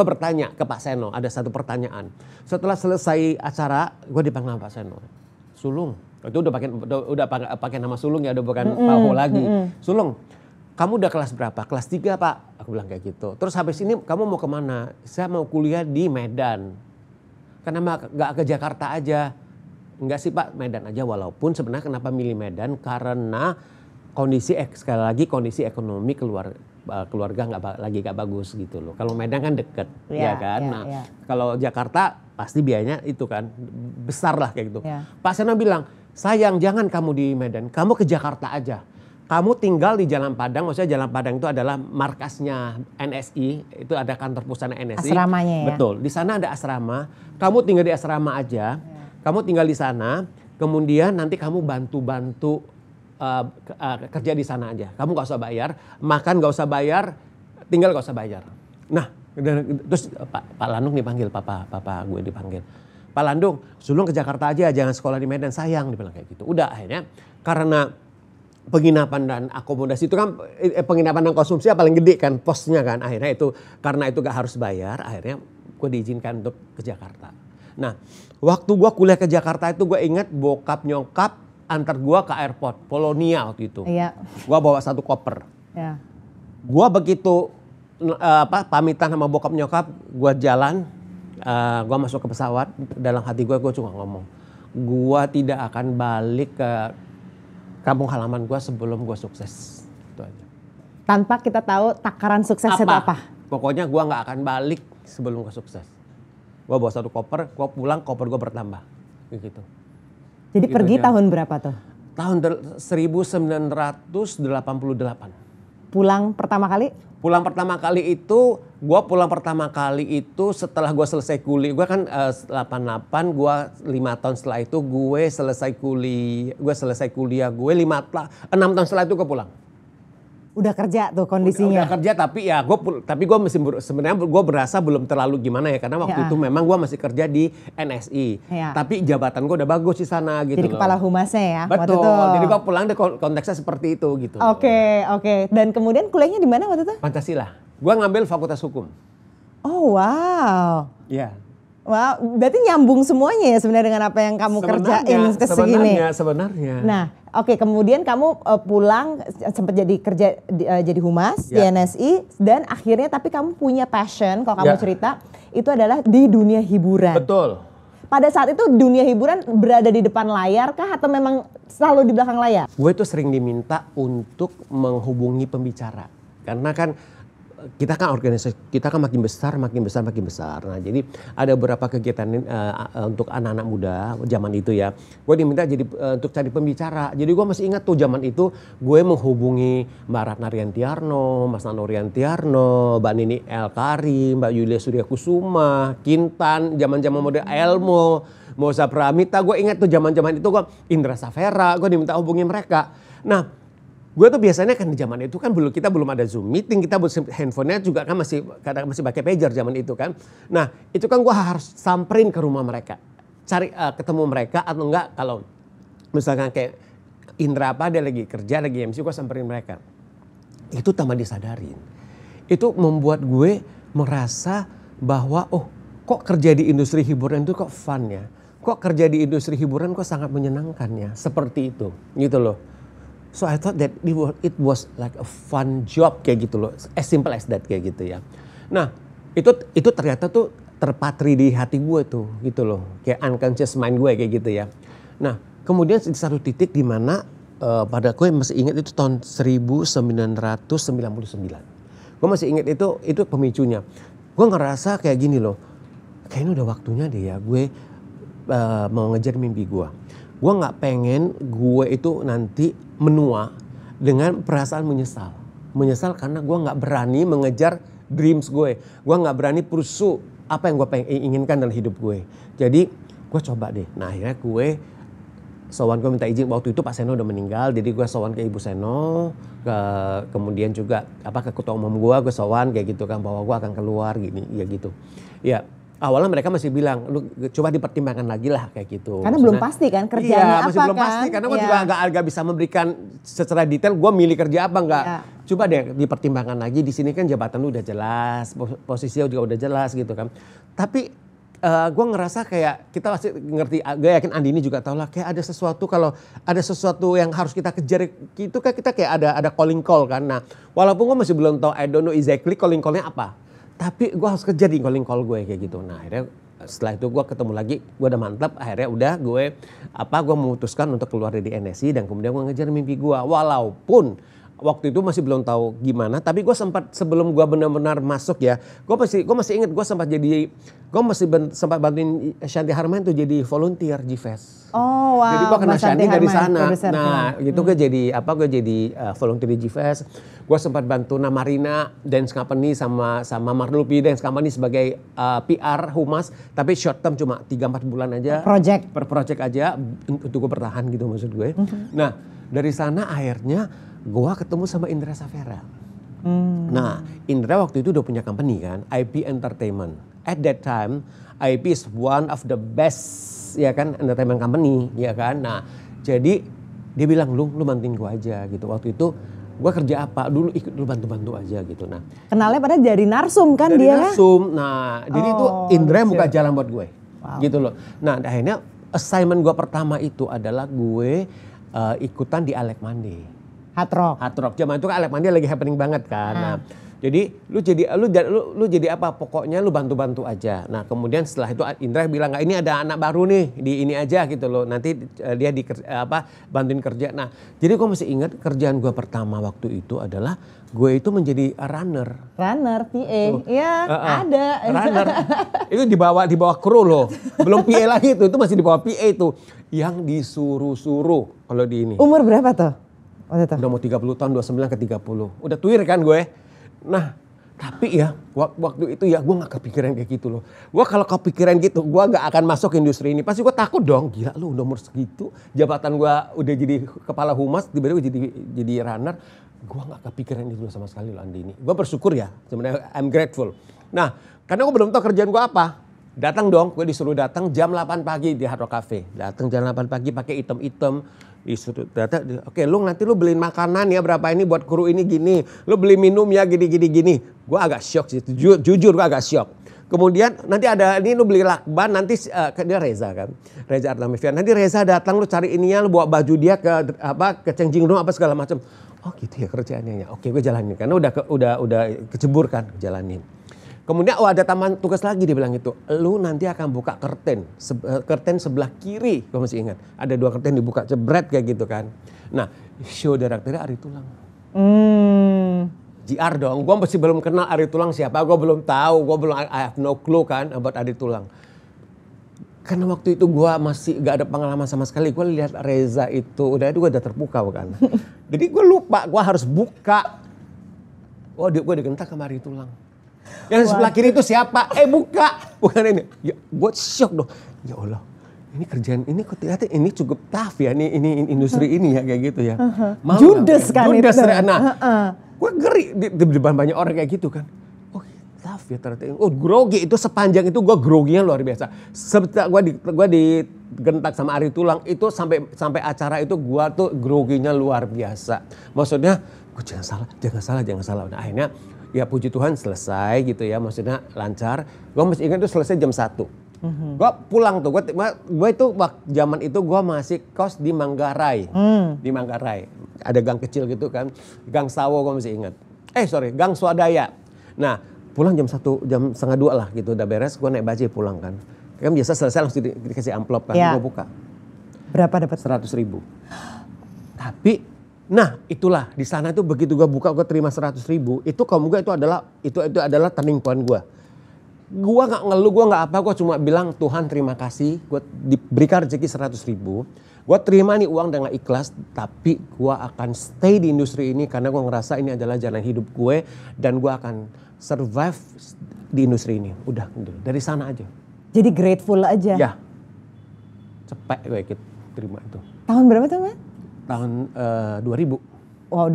bertanya ke Pak Seno, ada satu pertanyaan. Setelah selesai acara gue dipanggil Pak Seno. Sulung, itu udah pakai nama Sulung ya, udah bukan Pak Ho lagi. Sulung, kamu udah kelas berapa? Kelas 3 Pak. Aku bilang kayak gitu. Terus habis ini kamu mau kemana? Saya mau kuliah di Medan. Kenapa gak ke Jakarta aja? Enggak sih Pak, Medan aja. Walaupun sebenarnya kenapa milih Medan? Karena kondisi ekonomi keluarga nggak bagus gitu loh. Kalau Medan kan deket, ya kan. Kalau Jakarta pasti biayanya itu kan besar lah kayak gitu. Pak Seno bilang, sayang jangan kamu di Medan, kamu ke Jakarta aja. Kamu tinggal di Jalan Padang, maksudnya Jalan Padang itu adalah markasnya NSI, itu ada kantor pusat NSI. Asramanya ya. Betul, di sana ada asrama. Kamu tinggal di asrama aja, kamu tinggal di sana, kemudian nanti kamu bantu-bantu kerja di sana aja. Kamu gak usah bayar, makan gak usah bayar, tinggal gak usah bayar. Nah, terus Pak Landung dipanggil, papa gue dipanggil. Pak Landung, Sulung ke Jakarta aja, jangan sekolah di Medan, sayang, dibilang kayak gitu. Udah akhirnya karena penginapan dan akomodasi itu kan penginapan dan konsumsi paling gede kan posnya kan. Akhirnya itu karena itu gak harus bayar, akhirnya gue diizinkan untuk ke Jakarta. Nah, waktu gue kuliah ke Jakarta itu gue ingat bokap nyokap antar gua ke airport Polonia waktu itu. Iya. Gua bawa satu koper. Iya. Gua begitu pamitan sama bokap nyokap, gua jalan, gua masuk ke pesawat, dalam hati gua cuma ngomong, gua tidak akan balik ke kampung halaman gua sebelum gua sukses. Itu aja. Tanpa kita tahu takaran sukses itu apa? Pokoknya gua nggak akan balik sebelum gua sukses. Gua bawa satu koper, gua pulang koper gua bertambah, gitu. Jadi gitu pergi aja. Tahun berapa tuh? Tahun 1988. Pulang pertama kali? Pulang pertama kali itu setelah gue selesai kuliah. Gue kan 88, gue 5 tahun setelah itu gue selesai kuliah. Gue 6 tahun setelah itu gue pulang. Udah kerja tuh kondisinya. Udah kerja tapi ya gue sebenarnya gue berasa belum terlalu gimana ya, karena waktu itu memang gue masih kerja di NSI. Tapi jabatan gue udah bagus di sana gitu. Jadi kepala humasnya ya. Betul. Jadi gue pulang deh konteksnya seperti itu gitu. Oke. Dan kemudian kuliahnya di mana waktu itu? Pancasila. Gue ngambil Fakultas Hukum. Oh wow. Iya. Wah, berarti nyambung semuanya ya sebenarnya dengan apa yang kamu kerjain segini. Sebenarnya. Nah, oke, kemudian kamu pulang sempat jadi kerja jadi humas di NSI dan akhirnya tapi kamu punya passion kalau kamu cerita itu adalah di dunia hiburan. Betul. Pada saat itu dunia hiburan berada di depan layar kah atau memang selalu di belakang layar? Gue tuh sering diminta untuk menghubungi pembicara karena kan kita kan organisasi, kita kan makin besar. Nah jadi ada beberapa kegiatan untuk anak-anak muda zaman itu ya. Gue diminta jadi untuk cari pembicara. Jadi gue masih ingat tuh zaman itu gue menghubungi Mbak Ratna Riantiarno, Mas Nano Riantiarno, Mbak Nini Elkarim, Mbak Yulia Surya Kusuma, Kintan, zaman-zaman model Elmo, Moza Pramita. Gue ingat tuh zaman-zaman itu gue Indra Safera, gue diminta hubungi mereka. Nah, gue tuh biasanya kan di zaman itu kan kita belum ada Zoom meeting, kita handphonenya juga kan masih pakai pager zaman itu kan. Nah itu kan gue harus samperin ke rumah mereka, cari ketemu mereka atau enggak kalau misalkan kayak Indra apa dia lagi kerja lagi MC gue samperin mereka. Itu tambah disadarin. Itu membuat gue merasa bahwa kok kerja di industri hiburan itu kok fun ya, kok kerja di industri hiburan kok sangat menyenangkan ya, seperti itu gitu loh. So I thought that it was like a fun job kayak gitu loh, as simple as that kayak gitu ya. Nah itu ternyata tuh terpatri di hati gue tuh gitu loh, kayak unconscious mind gue kayak gitu ya. Nah kemudian di satu titik di mana pada gue masih ingat itu tahun 1999. Gue masih ingat itu pemicunya. Gue ngerasa kayak gini loh, kayaknya udah waktunya deh ya gue mau ngejar mimpi gue. Gue nggak pengen gue itu nanti menua dengan perasaan menyesal karena gue nggak berani mengejar dreams gue nggak berani pursue apa yang gue inginkan dalam hidup gue. Jadi gue coba deh. Nah akhirnya gue sowan, gue minta izin waktu itu Pak Seno udah meninggal, jadi gue sowan ke Ibu Seno, kemudian juga ke ketua umum gue sowan kayak gitu kan, bahwa gue akan keluar gini ya gitu ya. Awalnya mereka masih bilang, lu coba dipertimbangkan lagi lah kayak gitu. Karena belum pasti kan kerjanya apa kan. Iya, masih belum pasti karena gue juga agak bisa memberikan secara detail gue milih kerja apa enggak. Coba deh dipertimbangkan lagi, di sini kan jabatan lu udah jelas, posisinya juga udah jelas gitu kan. Tapi gue ngerasa kayak kita pasti ngerti, gue yakin Andini juga tahu lah, kayak ada sesuatu, kalau ada sesuatu yang harus kita kejar itu kan kita kayak ada calling call kan. Nah walaupun gue masih belum tahu, I don't know exactly calling callnya apa. Tapi gue harus kerja di calling call gue kayak gitu. Nah akhirnya setelah itu gue ketemu lagi, gue udah mantap. Akhirnya udah gue memutuskan untuk keluar dari NSI dan kemudian gue ngejar mimpi gue. Walaupun waktu itu masih belum tahu gimana, tapi gue sempat sebelum gue benar-benar masuk ya, gue masih ingat gue sempat bantuin Shanti Harman tuh jadi volunteer GFest. Oh wow. Jadi gue kenal Shanti dari sana. Nah gitu gue jadi volunteer di GFest. Gue sempat bantu Marina Dance Company sama Marlupi Dance Company sebagai PR humas, tapi short term cuma 3-4 bulan aja. Per project aja untuk gue bertahan gitu maksud gue. Nah dari sana akhirnya gue ketemu sama Indra Safera. Nah Indra waktu itu udah punya company kan, IP Entertainment. At that time IP is one of the best ya kan entertainment company ya kan. Nah jadi dia bilang lu bantuin gue aja gitu. Waktu itu gue kerja apa dulu, ikut lu bantu aja gitu. Nah kenalnya pada dari Narsum kan dari dia Narsum. Nah jadi itu Indra yang buka jalan buat gue gitu loh. Nah akhirnya assignment gue pertama itu adalah gue ikutan di Alec Monday. Hard Rock. Zaman itu kan Alec Monday lagi happening banget kan. Nah, jadi lu jadi apa? Pokoknya lu bantu aja. Nah, kemudian setelah itu Indra bilang, "Nggak, ini ada anak baru nih, di ini aja gitu loh. Nanti dia bantuin kerja." Nah, jadi gue masih ingat kerjaan gue pertama waktu itu adalah gue itu menjadi runner PA. Iya, ada. Runner. Itu di bawah kru loh. Belum PA lagi itu masih di bawah PA itu yang disuruh-suruh kalau di ini. Umur berapa tuh? Udah mau 30 tahun, 29 ke 30. Udah tuir kan gue. Nah tapi ya waktu itu ya gue gak kepikiran kayak gitu loh. Gue kalau kepikiran gitu gue gak akan masuk industri ini. Pasti gue takut dong, gila lu udah umur segitu. Jabatan gue udah jadi kepala humas, tiba-tiba jadi runner. Gue gak kepikiran itu sama sekali loh Andini. Gue bersyukur ya, sebenarnya I'm grateful. Nah karena gue belum tahu kerjaan gue apa. Datang dong, gue disuruh datang jam 8 pagi di Hard Rock Cafe. Datang jam 8 pagi pakai item-item. Disuruh datang, oke lu nanti lu beliin makanan ya berapa ini buat kru ini gini. Lu beli minum ya gini. Gue agak shock sih, jujur gue agak shock. Kemudian nanti ada ini lu beli lakban, nanti dia Reza kan, Reza Artamifian. Nanti Reza datang, lu cari ininya, lu bawa baju dia ke Cengjing Room apa segala macam. Oh gitu ya kerjaannya ya. Oke, gue jalanin karena udah kecebur kan, jalanin. Kemudian ada tambahan tugas lagi, dia bilang itu, lu nanti akan buka curtain sebelah kiri, gue masih ingat. Ada 2 curtain dibuka jebret kayak gitu kan. Nah, show directornya Ari Tulang. JR dong, gue masih belum kenal Ari Tulang siapa, gue belum tahu, I have no clue kan about Ari Tulang. Karena waktu itu gue masih gak ada pengalaman sama sekali, gue lihat Reza itu, gue udah terpukau kan. Jadi gue lupa, gue harus buka. Oh gue digentak sama Ari Tulang. Yang sebelah kiri itu siapa? Buka, bukan ini. Ya, gue shock dong, ya Allah. Ini kerjaan ini kok ternyata ini cukup tough ya, ini industri ini ya kayak gitu ya. Judes kan Judes, itu. Gue ngeri di depan banyak orang kayak gitu kan. Oh tough ya ternyata. Oh grogi itu sepanjang itu gue groginya luar biasa. Setelah gue digentak sama Ari Tulang itu sampai acara itu gue tuh groginya luar biasa. Maksudnya gue jangan salah. Nah akhirnya ya puji Tuhan selesai gitu ya, maksudnya lancar. Gue masih ingat itu selesai jam 1. Gue pulang tuh, gue itu zaman itu gue masih kos di Manggarai. Di Manggarai, ada gang kecil gitu kan, Gang Sawo gue masih ingat. Gang Swadaya. Nah pulang jam 1, jam setengah 2 lah gitu, udah beres, gue naik bajai pulang kan. Kan biasa selesai langsung dikasih amplop kan, gue buka. Berapa dapat? 100.000. Tapi, nah itulah di sana itu begitu gue buka, gue terima 100.000, itu kalau gue itu adalah turning point gue. Gue gak ngeluh, gue gak apa, gue cuma bilang Tuhan terima kasih, gue diberikan rezeki 100.000. Gue terima nih uang dengan ikhlas, tapi gue akan stay di industri ini karena gue ngerasa ini adalah jalan hidup gue dan gue akan survive di industri ini. Udah, dari sana aja. Jadi grateful aja? Ya, cepet gue ikut terima itu. Tahun berapa tuh Mas? Tahun 2000. Wah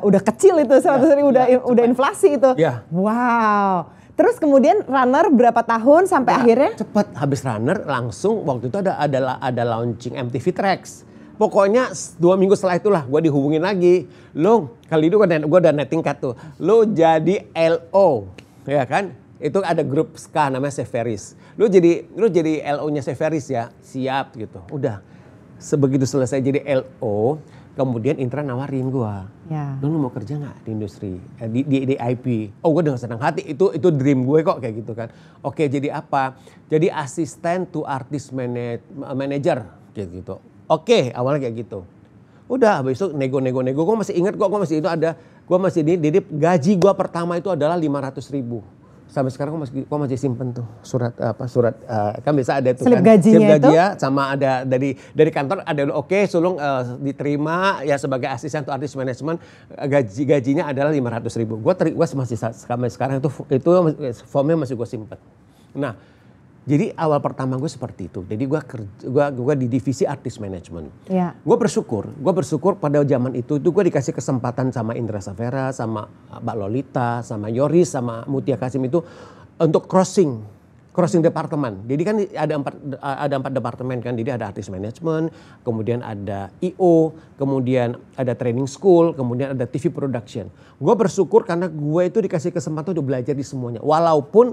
udah kecil itu 100.000, udah inflasi itu. Ya. Wow. Terus kemudian runner berapa tahun sampai akhirnya? Cepet habis runner langsung waktu itu ada launching MTV Tracks. Pokoknya 2 minggu setelah itulah gue dihubungin lagi. Lo kali itu gue udah netting cut tuh. Lo jadi LO ya kan? Itu ada grup ska namanya Severis. Lo jadi LO-nya Severis ya. Siap gitu. Udah. Sebegitu selesai jadi LO, kemudian Intra nawarin gue, lu mau kerja nggak di industri, di IP? Oh gue dengan senang hati, itu dream gue kok kayak gitu kan. Oke jadi apa? Jadi asisten to artist manager kayak gitu. Oke awalnya kayak gitu. Udah habis itu nego, gue masih ingat kok, gue masih gaji gue pertama itu adalah 500.000. Sampai sekarang gue masih simpen tuh surat kan biasa ada tuh slip kan gajinya itu sama ada dari kantor ada Sulung diterima ya sebagai asisten atau artist management, gajinya adalah 500.000. Gue masih sampai sekarang itu formnya masih gue simpen. Nah jadi awal pertama gue seperti itu. Jadi gue di divisi artist management. Ya. Gue bersyukur pada zaman itu gue dikasih kesempatan sama Indra Safera, sama Mbak Lolita, sama Yoris, sama Mutia Kasim itu untuk crossing departemen. Jadi kan ada 4 departemen kan. Jadi ada artist management, kemudian ada IO, kemudian ada training school, kemudian ada TV production. Gue bersyukur karena gue itu dikasih kesempatan untuk belajar di semuanya. Walaupun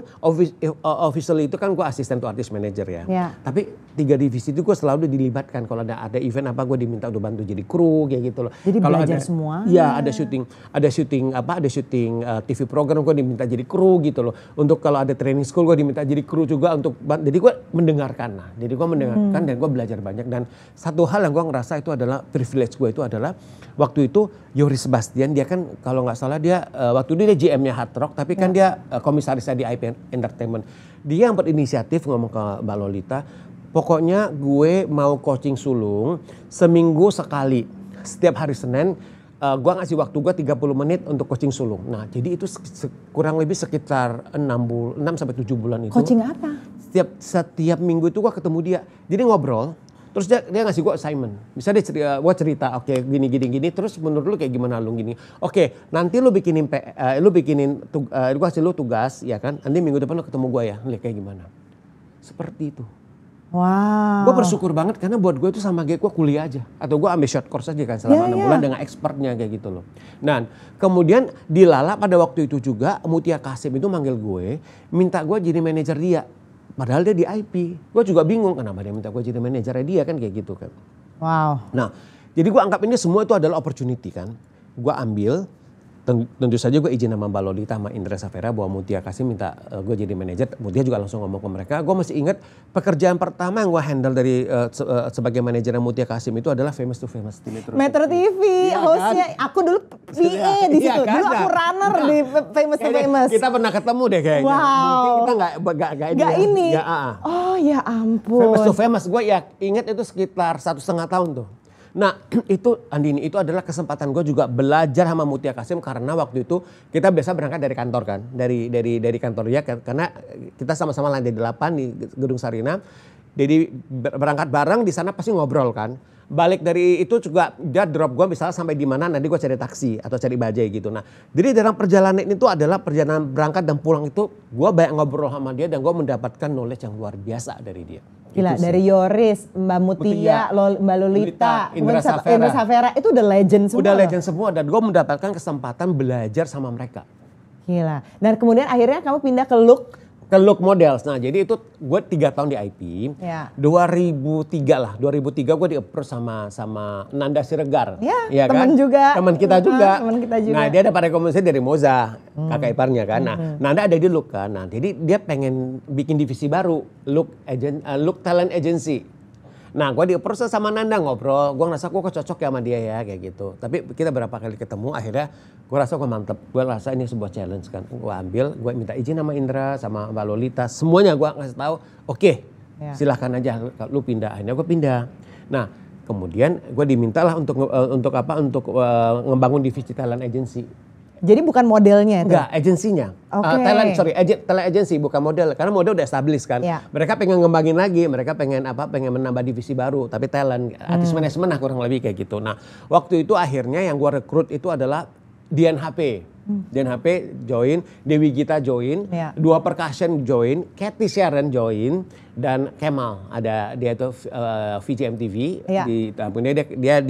officially itu kan gue asisten to artist manager ya. Tapi 3 divisi itu gue selalu dilibatkan. Kalau ada event apa gue diminta untuk bantu jadi kru kayak gitu loh. Jadi kalau belajar semua. Iya ada syuting TV program gue diminta jadi kru gitu loh. Untuk kalau ada training school gue diminta jadi kru juga jadi gue mendengarkan dan gue belajar banyak. Dan satu hal yang gue ngerasa itu adalah privilege gue itu adalah waktu itu Yoris Sebastian, dia kan kalau nggak salah dia waktu itu dia GM-nya Hard Rock tapi kan dia komisarisnya di IP Entertainment. Dia yang berinisiatif ngomong ke Mbak Lolita, pokoknya gue mau coaching sulung seminggu sekali, setiap hari Senin. Gue ngasih waktu gue 30 menit untuk coaching sulung. Nah jadi itu kurang lebih sekitar 6 sampai 7 bulan itu. Coaching apa? Setiap minggu itu gue ketemu dia. Jadi ngobrol, terus dia ngasih gue assignment. Misalnya gue cerita, oke, gini, terus menurut lu kayak gimana lu gini. Oke, nanti lu bikinin, gue kasih lu tugas, ya kan. Nanti minggu depan lu ketemu gue ya, lihat kayak gimana. Seperti itu. Wow. Gue bersyukur banget karena buat gue itu sama kayak gue kuliah aja. Atau gue ambil short course aja kan selama 6 bulan dengan expertnya kayak gitu loh. Dan kemudian di Lala pada waktu itu juga Mutia Kasim itu manggil gue, minta gue jadi manajer dia. Padahal dia di IP. Gue juga bingung kenapa dia minta gue jadi manajernya dia kan kayak gitu kan. Wow. Nah jadi gue anggap ini semua itu adalah opportunity kan. Gue ambil. Tentu saja gue izin sama Mbak Lolita sama Indra Safera bahwa Mutia Kasim minta gue jadi manajer. Mutia juga langsung ngomong ke mereka. Gue masih ingat pekerjaan pertama yang gue handle dari sebagai manajer Mutia Kasim itu adalah Famous to Famous di Metro TV, ya, hostnya. Kan? Aku dulu PA di situ. Kan? Dulu aku runner di Famous to Famous. Kita pernah ketemu deh kayaknya. Wow. Mungkin kita nggak ini. Oh ya ampun. Famous to Famous gue ya ingat itu sekitar 1,5 tahun tuh. Nah itu Andini itu adalah kesempatan gue juga belajar sama Mutia Kasim karena waktu itu kita biasa berangkat dari kantor kan. Dari kantor dia karena kita sama-sama lantai 8 di Gedung Sarina. Jadi berangkat bareng di sana pasti ngobrol kan. Balik dari itu juga dia drop gue misalnya sampai di mana nanti gue cari taksi atau cari bajai gitu. Nah jadi dalam perjalanan itu adalah perjalanan berangkat dan pulang itu gue banyak ngobrol sama dia dan gue mendapatkan knowledge yang luar biasa dari dia. Gila, dari Yoris, Mbak Mutia, Mbak Lolita, Indra Safera, itu udah legend semua. Udah legend semua dan gue mendapatkan kesempatan belajar sama mereka. Gila. Dan kemudian akhirnya kamu pindah ke Look. Ke Look Models. Nah jadi itu gue 3 tahun di IP. Ya. 2003 lah. 2003 gue di-approach sama Nanda Siregar. Ya teman kan? Juga. Teman kita juga. Teman kita juga. Nah dia dapat rekomendasi dari Moza, kakak iparnya kan. Nah Nanda ada di Look kan. Nah jadi dia pengen bikin divisi baru. Look Talent Agency. Nah gue di-approach sama Nanda ngobrol. Gue ngerasa gue kok cocok ya sama dia ya kayak gitu. Tapi kita berapa kali ketemu akhirnya gue rasa gue mantep. Gue rasa ini sebuah challenge kan. Gue ambil, gue minta izin sama Indra, sama Mbak Lolita. Semuanya gue ngasih tahu, oke, silahkan aja lu pindah. Akhirnya gue pindah. Nah kemudian gue dimintalah untuk ngebangun divisi talent agency. Jadi bukan modelnya itu? Enggak, agensinya. Talent agency bukan model. Karena model udah established kan. Ya. Mereka pengen ngembangin lagi, mereka pengen menambah divisi baru. Tapi talent, artis manajemen lah kurang lebih kayak gitu. Nah waktu itu akhirnya yang gue rekrut itu adalah Dian HP. Dian HP join, Dewi Gita join, Dua Percussion join, Cathy Sharon join, dan Kemal ada dia itu VCMTV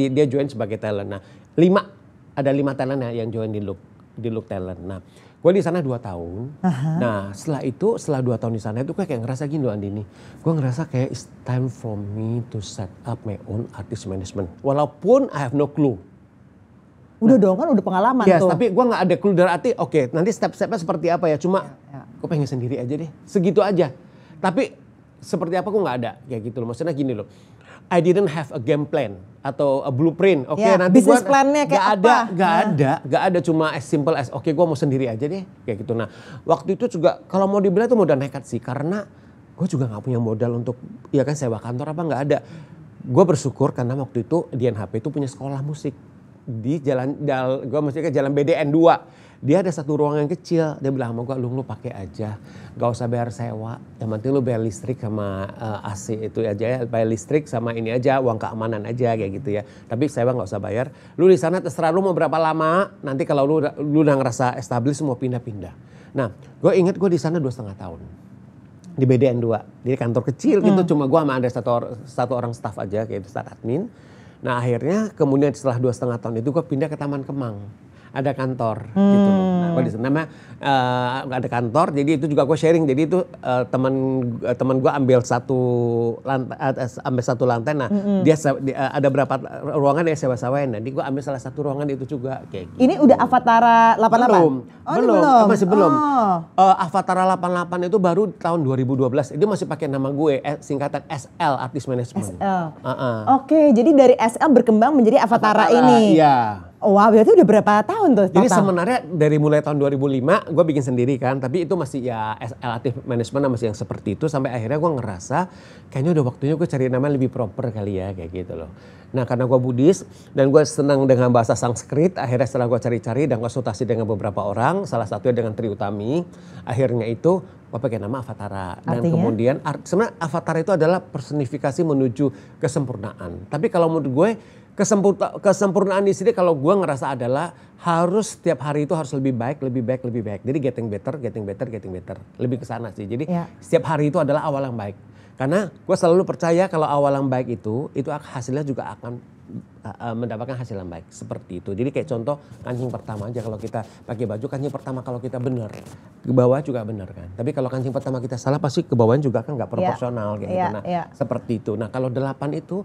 dia join sebagai talent. Nah 5 talent yang join di Look Talent. Nah gue di sana 2 tahun. Nah setelah 2 tahun di sana itu gue kayak ngerasa gini loh Andini. Gue ngerasa kayak it's time for me to set up my own artist management. Walaupun I have no clue. Udah dong kan udah pengalaman tuh. Tapi gue gak ada clue dari arti oke, nanti step-stepnya seperti apa ya. Cuma gue pengen sendiri aja deh. Segitu aja. Tapi seperti apa gue gak ada. Kayak gitu loh. Maksudnya gini loh. I didn't have a game plan atau a blueprint. Oke, nanti business plan-nya kayak apa? Gak ada cuma as simple as oke, gue mau sendiri aja deh kayak gitu. Nah waktu itu juga kalau mau dibilang itu modal nekat sih karena gue juga nggak punya modal untuk ya kan sewa kantor apa nggak ada. Gue bersyukur karena waktu itu Dian HP itu punya sekolah musik di gue maksudnya jalan BDN 2. Dia ada satu ruangan kecil, dia bilang sama gue, lu pakai aja, gak usah bayar sewa, yang penting lu bayar listrik sama AC itu aja ya, bayar listrik sama ini aja, uang keamanan aja kayak gitu ya. Tapi sewa gak usah bayar, lu di sana terserah lu mau berapa lama, nanti kalau lu udah ngerasa established mau pindah-pindah. Nah, gue inget gue di sana 2,5 tahun di BDN 2, jadi kantor kecil gitu, cuma gue sama ada satu orang staff aja kayak itu staff admin. Nah akhirnya kemudian setelah 2,5 tahun itu gue pindah ke Taman Kemang. Ada kantor gitu. Nah, di sana ada kantor, jadi itu juga gue sharing. Jadi itu teman gue ambil satu lantai. Nah, dia ada berapa ruangan dia sewa-sewain. Jadi gue ambil salah satu ruangan itu juga kayak gitu. Ini udah Avatara 88? Belum. Masih belum. Avatara 88 itu baru tahun 2012. Itu masih pakai nama gue, singkatan SL Artist Management. SL. Oke, jadi dari SL berkembang menjadi Avatara ini. Iya. Wah, berarti udah berapa tahun tuh? Jadi sebenarnya dari mulai tahun 2005 gue bikin sendiri kan. Tapi itu masih ya SL Artist Management masih yang seperti itu. Sampai akhirnya gue ngerasa kayaknya udah waktunya gue cari nama lebih proper kali ya kayak gitu loh. Nah karena gue Buddhis dan gue senang dengan bahasa Sanskrit. Akhirnya setelah gue cari-cari dan konsultasi dengan beberapa orang. Salah satunya dengan Tri Utami. Akhirnya itu gue pakai nama Avatara. Dan artinya? Kemudian sebenarnya Avatara itu adalah personifikasi menuju kesempurnaan. Tapi kalau menurut gue kesempurnaan di sini kalau gue ngerasa adalah harus setiap hari itu harus lebih baik. Jadi getting better. Lebih ke sana sih. Jadi setiap hari itu adalah awal yang baik. Karena gue selalu percaya kalau awal yang baik itu hasilnya juga akan mendapatkan hasil yang baik seperti itu. Jadi kayak contoh kancing pertama aja, kalau kita pakai baju kancing pertama kalau kita benar, ke bawah juga benar kan. Tapi kalau kancing pertama kita salah pasti ke bawahnya juga kan nggak proporsional kayak gitu. Nah seperti itu. Nah kalau 8 itu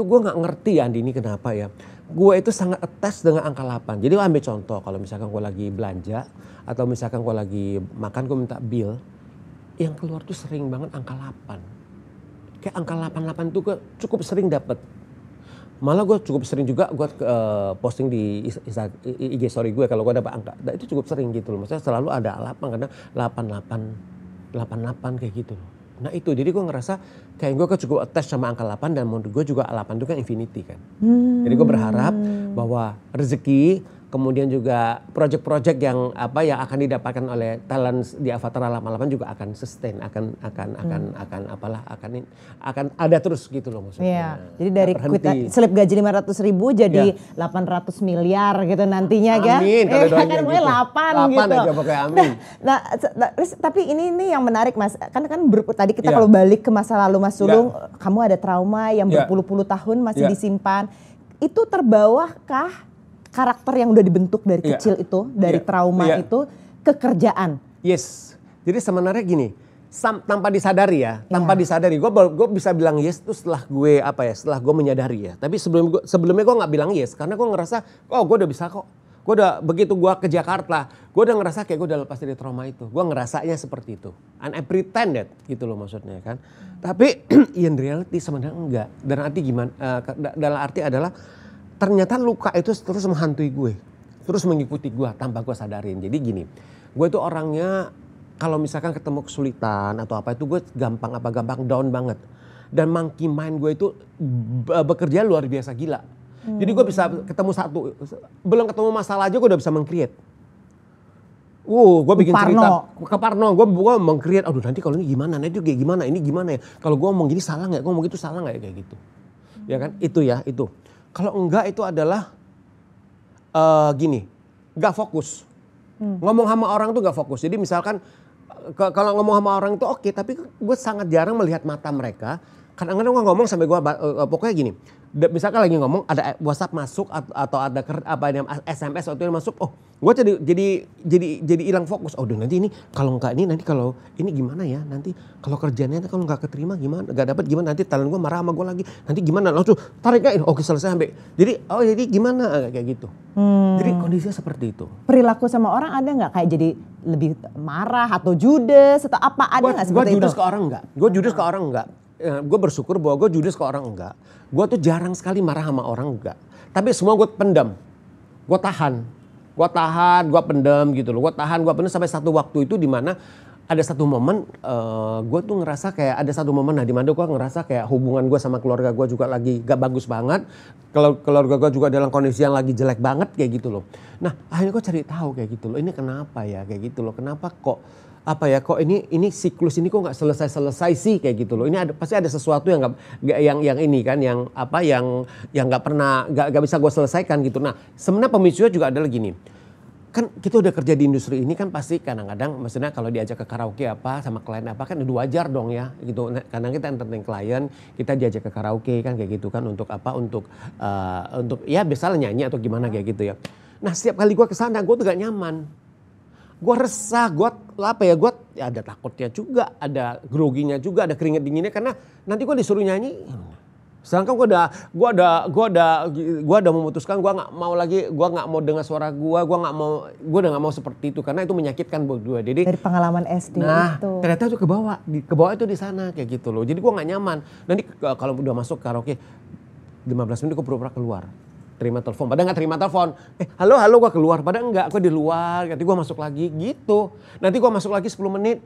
gue nggak ngerti ya Andi ini kenapa ya. Gue itu sangat attach dengan angka 8. Jadi ambil contoh kalau misalkan gue lagi belanja atau misalkan gue lagi makan, gue minta bill, yang keluar tuh sering banget angka 8. Kayak angka 88 tuh gue cukup sering dapet. Malah gue cukup sering juga gue posting di IG story gue kalau gue dapat angka. Nah, itu cukup sering gitu loh. Maksudnya selalu ada 8, kadang 88 kayak gitu loh. Nah itu jadi gue ngerasa kayak gue cukup attach sama angka 8 dan menurut gue juga 8 itu kan infinity kan. Jadi gue berharap bahwa rezeki kemudian juga project-project yang akan didapatkan oleh talent di Avatar 88 juga akan sustain, akan ada terus gitu loh maksudnya. Iya. Jadi dari slip gaji 500.000 jadi 800 miliar gitu nantinya kan. Amin. Kalau kan gitu. 8 gitu. Aja pokoknya amin. Nah, tapi ini yang menarik Mas. Kan tadi kita kalau balik ke masa lalu Mas Sulung, kamu ada trauma yang berpuluh-puluh tahun masih disimpan. Itu terbawahkah karakter yang udah dibentuk dari kecil itu, dari trauma itu ke kerjaan? Yes. Jadi sebenarnya gini, tanpa disadari gue bisa bilang yes itu setelah gue menyadari ya. Tapi sebelumnya gue nggak bilang yes karena gue ngerasa gue udah bisa kok. Gue udah begitu gue ke Jakarta, gue udah ngerasa kayak gue udah lepas dari trauma itu. Gue ngerasanya seperti itu. And I pretend that gitu loh maksudnya kan. Tapi in reality sebenarnya enggak. Dan arti gimana? Dalam arti adalah ternyata luka itu terus menghantui gue. Terus mengikuti gue tanpa gue sadarin. Jadi gini, gue itu orangnya kalau misalkan ketemu kesulitan atau apa itu gue gampang down banget. Dan monkey mind gue itu bekerja luar biasa gila. Jadi gue bisa ketemu belum ketemu masalah aja gue udah bisa meng-create. Gue bikin cerita ke Parno, gue meng-create, aduh nanti kalau ini gimana, nanti kayak gimana, ini gimana ya. Kalau gue ngomong gini salah gak, gue ngomong gitu salah gak ya kayak gitu. Ya kan, itu. Kalau enggak itu adalah gini, gak fokus. Ngomong sama orang tuh gak fokus. Jadi misalkan kalau ngomong sama orang itu oke, tapi gue sangat jarang melihat mata mereka. Kadang-kadang gue ngomong sampai gue pokoknya gini. Misalkan lagi ngomong ada WhatsApp masuk atau ada SMS waktu itu masuk, gue jadi hilang fokus. Nanti ini kalau enggak ini nanti kalau ini gimana ya, nanti kalau kerjanya kalau nggak keterima gimana, nggak dapat gimana, nanti talent gue marah sama gue lagi, nanti gimana, langsung tariknya oke selesai sampai. Jadi gimana kayak gitu. Jadi kondisinya seperti itu. Perilaku sama orang ada nggak kayak jadi lebih marah atau judes atau apa, ada nggak seperti itu? Gue judes ke orang enggak. Gue bersyukur bahwa gue judes ke orang enggak. Gue tuh jarang sekali marah sama orang enggak. Tapi semua gue pendam. Gue tahan, gue pendam gitu loh. Gue pendam sampai satu waktu itu di mana ada satu momen gue tuh ngerasa kayak ada satu momen di mana gue ngerasa kayak hubungan gue sama keluarga gue juga lagi gak bagus banget. Kalau keluarga gue juga dalam kondisi yang lagi jelek banget kayak gitu loh. Nah akhirnya gue cari tahu kayak gitu loh. Ini kenapa ya kayak gitu loh. Kenapa kok ini siklus ini kok nggak selesai sih kayak gitu loh. Ini pasti ada sesuatu yang ini kan yang nggak pernah nggak bisa gue selesaikan gitu. Nah sebenarnya pemicunya juga adalah gini. Kan kita udah kerja di industri ini kan pasti kadang-kadang maksudnya kalau diajak ke karaoke sama klien kan udah wajar dong ya gitu. Kadang kita entertain klien, kita diajak ke karaoke kan kayak gitu kan untuk ya biasalah nyanyi atau gimana kayak gitu ya. Nah setiap kali gue kesana gue tuh gak nyaman. Gue resah, gue ada takutnya juga, ada groginya juga, ada keringet dinginnya karena nanti gue disuruh nyanyi. Sedangkan gue udah memutuskan gue nggak mau dengar suara gue udah nggak mau seperti itu karena itu menyakitkan buat gue. Jadi dari pengalaman SD itu. Ternyata itu ke bawah itu di sana kayak gitu loh. Jadi gue nggak nyaman. Nanti kalau udah masuk karaoke 15 menit gue pura-pura keluar. Terima telepon, padahal gak terima telepon. Halo gue keluar, padahal enggak, gue di luar. Nanti gue masuk lagi gitu. Nanti gue masuk lagi 10 menit,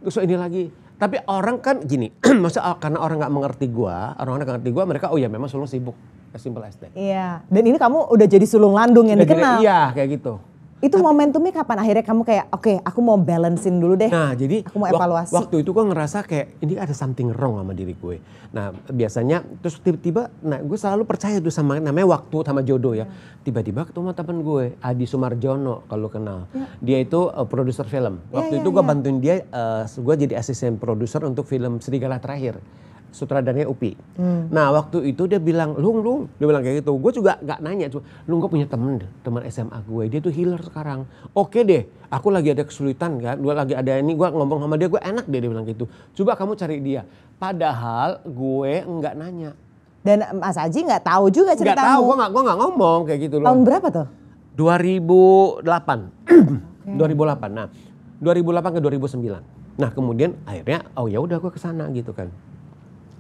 terus ini lagi. Tapi orang kan gini, maksudnya karena orang gak mengerti gue, mereka memang Sulung sibuk. As simple as that. Iya, dan ini kamu udah jadi sulung landung yang dikenal. Iya kayak gitu. Itu momentumnya kapan? Akhirnya kamu kayak oke, aku mau balancein dulu deh. Nah jadi aku mau evaluasi. Waktu itu gue ngerasa kayak ini ada something wrong sama diri gue. Nah biasanya terus tiba-tiba, nah gue selalu percaya tuh sama namanya waktu sama jodoh ya. Tiba-tiba ketemu temen gue, Adi Sumarjono kalau kenal. Dia itu produser film. Waktu itu gue bantuin dia, gue jadi asisten produser untuk film Serigala Terakhir. Sutradaranya Upi. Nah waktu itu dia bilang, Lung, dia bilang kayak gitu. Gue juga gak nanya, Lung gue punya temen SMA gue, dia tuh healer sekarang. Oke deh, aku lagi ada kesulitan kan, gue lagi ada ini, gue ngomong sama dia, gue enak deh, dia bilang gitu. Coba kamu cari dia. Padahal gue nggak nanya. Dan Mas Aji nggak tahu juga ceritamu. Nggak tahu, gue nggak ngomong kayak gitu loh. Tahun berapa tuh? 2008. 2008. Nah, 2008 ke 2009. Nah, kemudian akhirnya ya udah gue kesana gitu kan.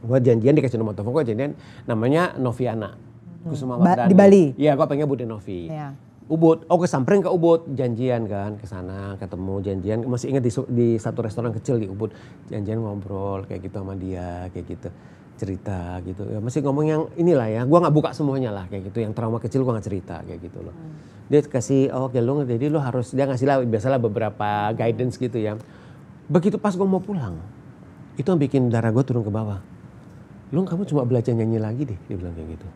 Gue janjian dikasih nomor telepon, gue janjian namanya Noviana. Kusuma Di Bali? Iya, gue pengen Bude Novi. Ya. Ubud, samperin ke Ubud, janjian kan, ke sana ketemu janjian, masih ingat di satu restoran kecil di Ubud, janjian ngobrol kayak gitu sama dia, kayak gitu, cerita gitu, ya masih ngomong yang inilah ya, gue nggak buka semuanya lah kayak gitu, yang trauma kecil gue nggak cerita kayak gitu loh. Dia kasih, oke lu, jadi lu harus, dia ngasih lah biasalah beberapa guidance gitu ya. Begitu pas gue mau pulang, itu yang bikin darah gue turun ke bawah. Lu kamu cuma belajar nyanyi lagi deh, dia bilang kayak gitu.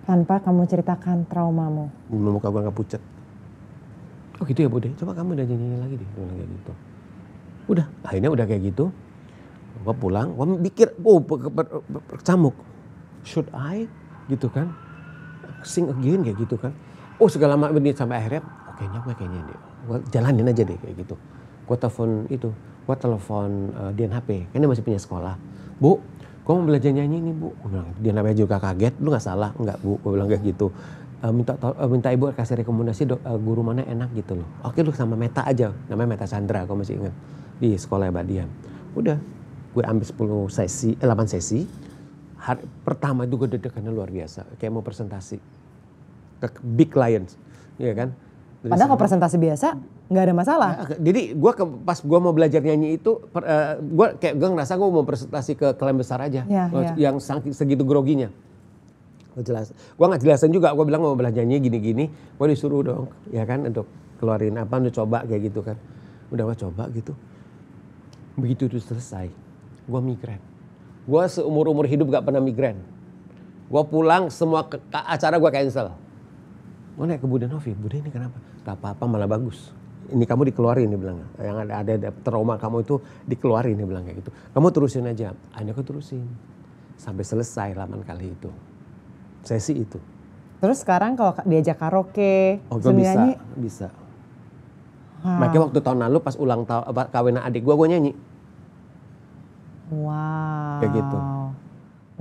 Tanpa kamu ceritakan traumamu. Muka gue gak pucat. Oh gitu ya Bude, coba kamu udah nyanyi lagi deh. Dia bilang kayak gitu. Udah, akhirnya udah kayak gitu. Gue pulang, gue mikir, bercamuk. Should I? Gitu kan. Sing again kayak gitu kan. Oh segala macam ini sampai akhirnya, kayaknya deh. Gue jalanin aja deh kayak gitu. Gue telepon DNHP, kan dia masih punya sekolah. Bu, gue mau belajar nyanyi nih Bu. Gue bilang, dia namanya juga kaget, lu gak salah? Enggak Bu, gue bilang kayak gitu. Minta ibu kasih rekomendasi guru mana enak gitu loh. Oke lu sama Meta aja, namanya Meta Chandra, gue masih ingat. Di sekolah Badian. Udah, gue ambil 8 sesi. Hari pertama itu gue deg-degannya luar biasa. Kayak mau presentasi ke big clients, iya kan. Padahal kalau presentasi biasa nggak ada masalah. Ya, jadi pas gue mau belajar nyanyi itu, gue ngerasa gue mau presentasi ke klien besar aja, yang segitu groginya. Gue nggak jelasin juga, gue bilang mau belajar nyanyi gini-gini, gue disuruh dong, ya kan untuk keluarin apa, untuk coba kayak gitu kan. Udah gue coba gitu. Begitu itu selesai, gue migrain. Gue seumur hidup gak pernah migrain. Gue pulang semua acara gue cancel. Gue naik ke Bude Novi, Bude ini kenapa? Gak apa-apa malah bagus. Ini kamu dikeluarin, dia bilang. Yang ada trauma kamu itu dikeluarin, dia bilang kayak gitu. Kamu terusin aja. Akhirnya aku terusin. Sampai selesai 8 kali itu. Sesi itu. Terus sekarang kalau diajak karaoke, bisa. Makanya waktu tahun lalu pas ulang tahun kawinan adik gue nyanyi. Wow. Kayak gitu.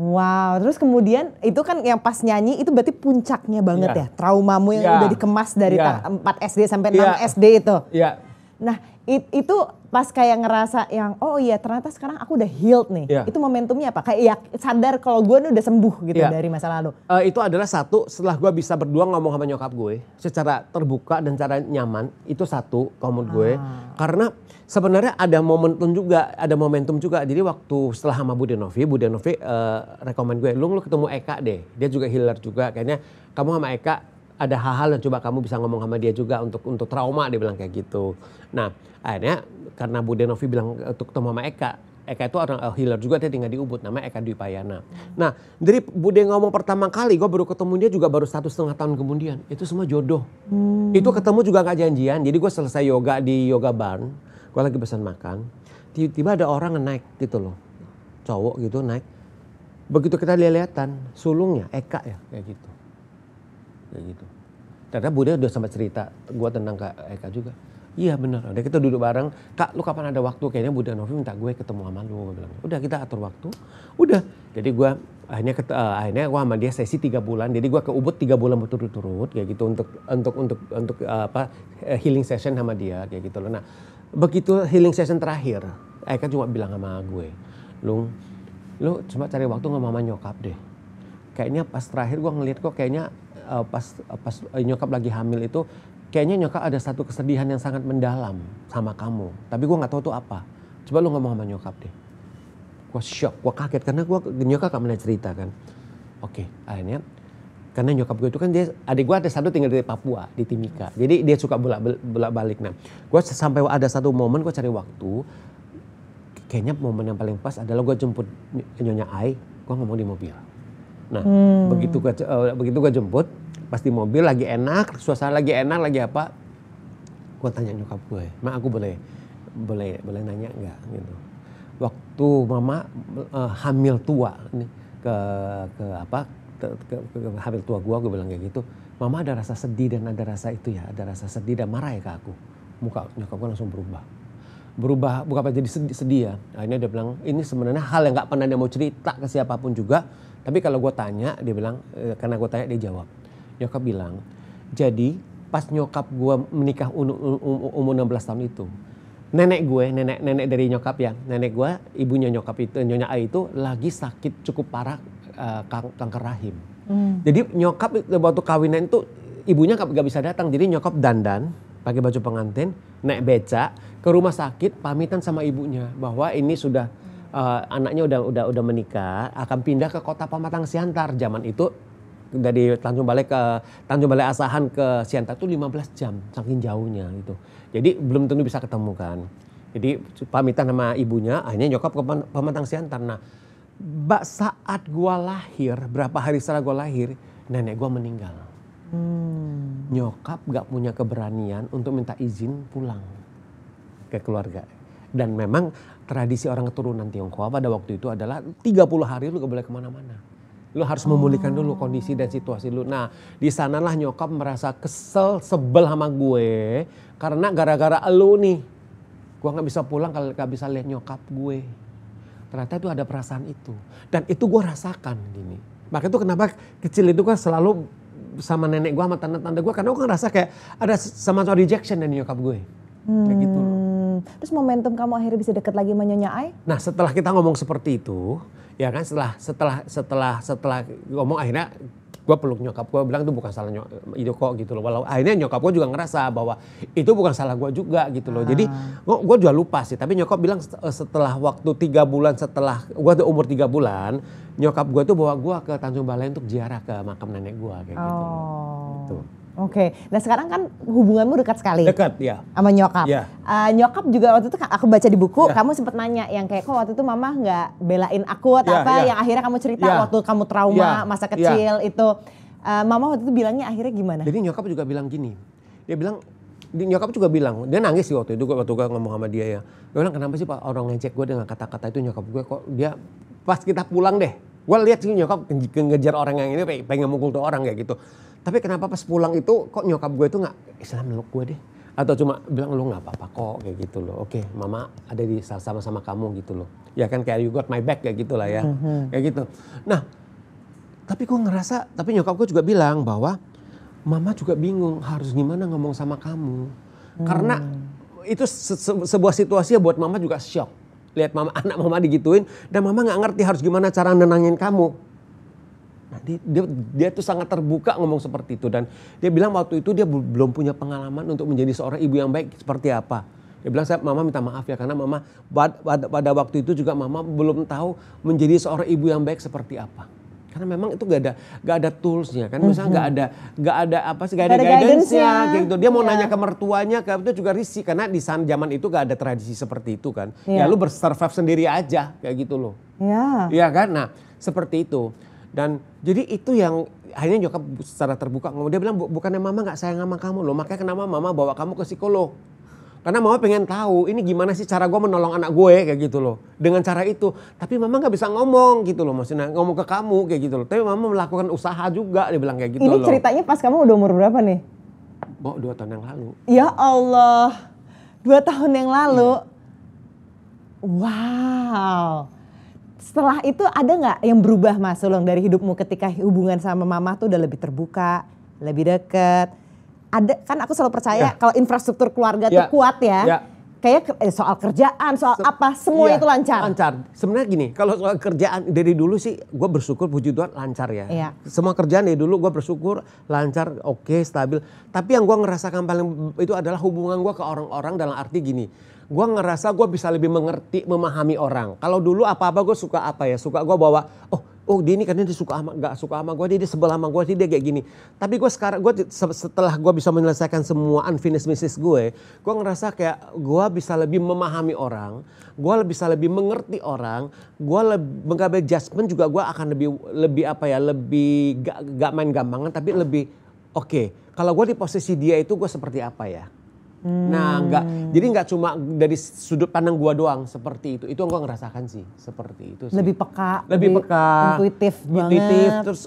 Wow, terus kemudian itu kan yang pas nyanyi itu berarti puncaknya banget ya. Traumamu yang udah dikemas dari 4 SD sampai 6 SD itu. Iya. Nah itu pas kayak ngerasa yang oh iya ternyata sekarang aku udah healed nih. Itu momentumnya apa? Kayak sadar kalau gue udah sembuh gitu dari masa lalu. Itu adalah satu, setelah gue bisa berdua ngomong sama nyokap gue secara terbuka dan cara nyaman. Itu satu menurut gue. Karena sebenarnya ada momentum juga. Jadi waktu setelah sama Bude Novi rekomen gue, lu ketemu Eka deh. Dia juga healer juga. Kayaknya kamu sama Eka ada hal-hal yang coba kamu bisa ngomong sama dia juga untuk trauma, dia bilang kayak gitu. Nah akhirnya karena Bude Novi bilang untuk ketemu sama Eka itu orang healer juga, dia tinggal di Ubud, namanya Eka Dwi Payana. Nah dari Bude ngomong pertama kali, gue baru ketemu dia juga baru 1,5 tahun kemudian. Itu semua jodoh. Itu ketemu juga gak janjian. Jadi gue selesai yoga di Yoga Barn, gue lagi pesan makan, tiba-tiba ada orang naik gitu loh, cowok gitu naik. Begitu kita lihat-lihatan, sulungnya Eka ya kayak gitu. Ternyata Bude udah sempat cerita gue tentang Kak Eka juga. Iya benar, udah kita duduk bareng. Kak lu kapan ada waktu? Kayaknya Bude Novi minta gue ketemu sama lu. Gue bilang, udah kita atur waktu. Udah, jadi gue akhirnya gue sama dia sesi 3 bulan. Jadi gue ke Ubud 3 bulan berturut-turut kayak gitu untuk healing session sama dia kayak gitu loh. Nah begitu healing session terakhir, Eka cuma bilang sama gue, lu cuma cari waktu ngomong sama nyokap deh. Kayaknya pas terakhir gue ngeliat kok kayaknya pas nyokap lagi hamil itu, kayaknya nyokap ada satu kesedihan yang sangat mendalam sama kamu. Tapi gue gak tahu itu apa. Coba lu ngomong sama nyokap deh. Gue shock, gue kaget karena nyokap gak pernah cerita kan. Oke, akhirnya Karena nyokap gue itu kan adik gue ada satu tinggal di Papua, di Timika. Jadi dia suka bolak-balik. Nah, gue sampai ada satu momen gue cari waktu. Kayaknya momen yang paling pas adalah gue jemput Nyonya Ai, gue ngomong di mobil. Nah, begitu gue jemput, pas di mobil lagi enak, suasana lagi enak, lagi apa? Gue tanya nyokap gue, "Ma, aku boleh nanya nggak?" Gitu. Waktu mama hamil tua nih ke hamil tua gue bilang kayak gitu, "Mama ada rasa sedih dan ada rasa itu ya, ada rasa sedih dan marah ya ke aku." Muka nyokap gue langsung berubah bukan apa jadi sedih ya. Akhirnya dia bilang, ini sebenarnya hal yang nggak pernah dia mau cerita ke siapapun juga, tapi kalau gue tanya dia bilang, karena gue tanya dia jawab. Nyokap bilang, jadi pas nyokap gue menikah umur 16 tahun itu, nenek dari nyokap ya, nenek gue, ibunya nyokap itu, Nyonya Ai itu lagi sakit cukup parah, kanker rahim. Jadi nyokap waktu kawinan itu ibunya gak bisa datang, jadi nyokap dandan pakai baju pengantin, naik beca ke rumah sakit, pamitan sama ibunya bahwa ini sudah anaknya udah menikah, akan pindah ke kota Pematang Siantar. Zaman itu dari Tanjung Balai Asahan ke Siantar itu 15 jam, saking jauhnya gitu. Jadi belum tentu bisa ketemu kan. Jadi pamitan sama ibunya, akhirnya nyokap ke Pematang Siantar. Nah, saat gua lahir, berapa hari setelah gua lahir, nenek gua meninggal. Nyokap gak punya keberanian untuk minta izin pulang ke keluarga. Dan memang tradisi orang keturunan Tionghoa pada waktu itu adalah 30 hari lu gak boleh kemana-mana. Lu harus memulihkan dulu kondisi dan situasi lu. Nah, di sanalah nyokap merasa sebel sama gue karena gara-gara lu nih, gue gak bisa pulang kalau gak bisa lihat nyokap gue. Ternyata itu ada perasaan itu. Dan itu gue rasakan gini. Makanya itu kenapa kecil itu kan selalu sama nenek gue sama tante-tante gue. Karena gue ngerasa kayak ada semacam rejection dari nyokap gue. Kayak gitu loh. Terus momentum kamu akhirnya bisa deket lagi sama Nyonya Ai? Nah, setelah kita ngomong seperti itu, ya kan setelah ngomong akhirnya gue peluk nyokap gue, bilang itu bukan salah itu kok gitu loh. Walau akhirnya nyokap gue juga ngerasa bahwa itu bukan salah gue juga gitu loh. Jadi gue juga lupa sih, tapi nyokap bilang setelah waktu 3 bulan setelah gue tuh umur 3 bulan, nyokap gue tuh bawa gue ke Tanjung Balai untuk ziarah ke makam nenek gue kayak gitu. Gitu. Oke, nah sekarang kan hubunganmu dekat sekali. Dekat, ya. Sama nyokap. Ya. Nyokap juga waktu itu aku baca di buku, kamu sempat nanya yang kayak kok waktu itu mama nggak belain aku atau apa, yang akhirnya kamu cerita waktu kamu trauma masa kecil itu. Mama waktu itu bilangnya akhirnya gimana? Jadi nyokap juga bilang gini, nyokap juga bilang, dia nangis sih waktu gue ngomong sama dia ya. Dia bilang, kenapa sih Pak orang ngejek gue dengan kata-kata itu, nyokap gue kok dia pas kita pulang deh. Gue lihat sih nyokap ngejar orang yang ini pengen mukul tuh orang kayak gitu. Tapi kenapa pas pulang itu kok nyokap gue itu gak meluk gue deh. Atau cuma bilang lu gak apa-apa kok kayak gitu loh. Oke, mama ada di sama-sama kamu gitu loh. Ya kan kayak you got my back kayak gitu lah ya. Kayak gitu. Nah, tapi gue ngerasa, tapi nyokap gue juga bilang bahwa mama juga bingung harus gimana ngomong sama kamu. Karena itu sebuah situasi buat mama juga shock. Lihat anak mama digituin dan mama gak ngerti harus gimana cara nenangin kamu. Nah, dia tuh sangat terbuka ngomong seperti itu dan dia bilang waktu itu dia belum punya pengalaman untuk menjadi seorang ibu yang baik seperti apa. Dia bilang mama minta maaf ya karena mama pada waktu itu juga mama belum tahu menjadi seorang ibu yang baik seperti apa. Karena memang itu gak ada toolsnya kan, misalnya gak ada guidance-nya kayak gitu. Dia mau nanya ke mertuanya, itu juga risih karena di zaman itu gak ada tradisi seperti itu kan. Ya lu bersurvive sendiri aja kayak gitu loh. Iya kan, nah seperti itu. Dan jadi itu yang akhirnya nyokap secara terbuka ngomong, dia bilang bukannya mama gak sayang sama kamu loh, makanya kenapa mama bawa kamu ke psikolog. Karena mama pengen tahu ini gimana sih cara gue menolong anak gue kayak gitu loh. Dengan cara itu, tapi mama gak bisa ngomong gitu loh, maksudnya ngomong ke kamu kayak gitu loh. Tapi mama melakukan usaha juga, dia bilang kayak gitu loh. Ini ceritanya pas kamu udah umur berapa nih? 2 tahun yang lalu. Ya Allah, 2 tahun yang lalu. Wow. Setelah itu ada gak yang berubah Mas Sulung dari hidupmu ketika hubungan sama mama tuh udah lebih terbuka, lebih deket? Ada kan aku selalu percaya kalau infrastruktur keluarga tuh kuat ya. Kayak soal kerjaan, soal apa semua itu lancar. Lancar. Sebenarnya gini, kalau soal kerjaan dari dulu sih gue bersyukur puji Tuhan lancar ya. Semua kerjaan dari dulu gue bersyukur lancar, oke, stabil. Tapi yang gue ngerasakan paling itu adalah hubungan gue ke orang-orang dalam arti gini. Gue ngerasa gue bisa lebih mengerti, memahami orang. Kalau dulu apa-apa gue suka gue bawa, oh dia ini karena dia nggak suka sama gue, dia sebel sama gue, dia kayak gini. Tapi gue sekarang, setelah gue bisa menyelesaikan semua unfinished business gue ngerasa kayak gue bisa lebih memahami orang, gue bisa lebih mengerti orang, gue mengambil judgment juga gue akan lebih apa ya, lebih gak main gampangan, tapi lebih oke. Kalau gue di posisi dia itu gue seperti apa ya? Nah, jadi nggak cuma dari sudut pandang gua doang seperti itu. Itu gua ngerasakan sih seperti itu sih. Lebih peka, intuitif banget. Terus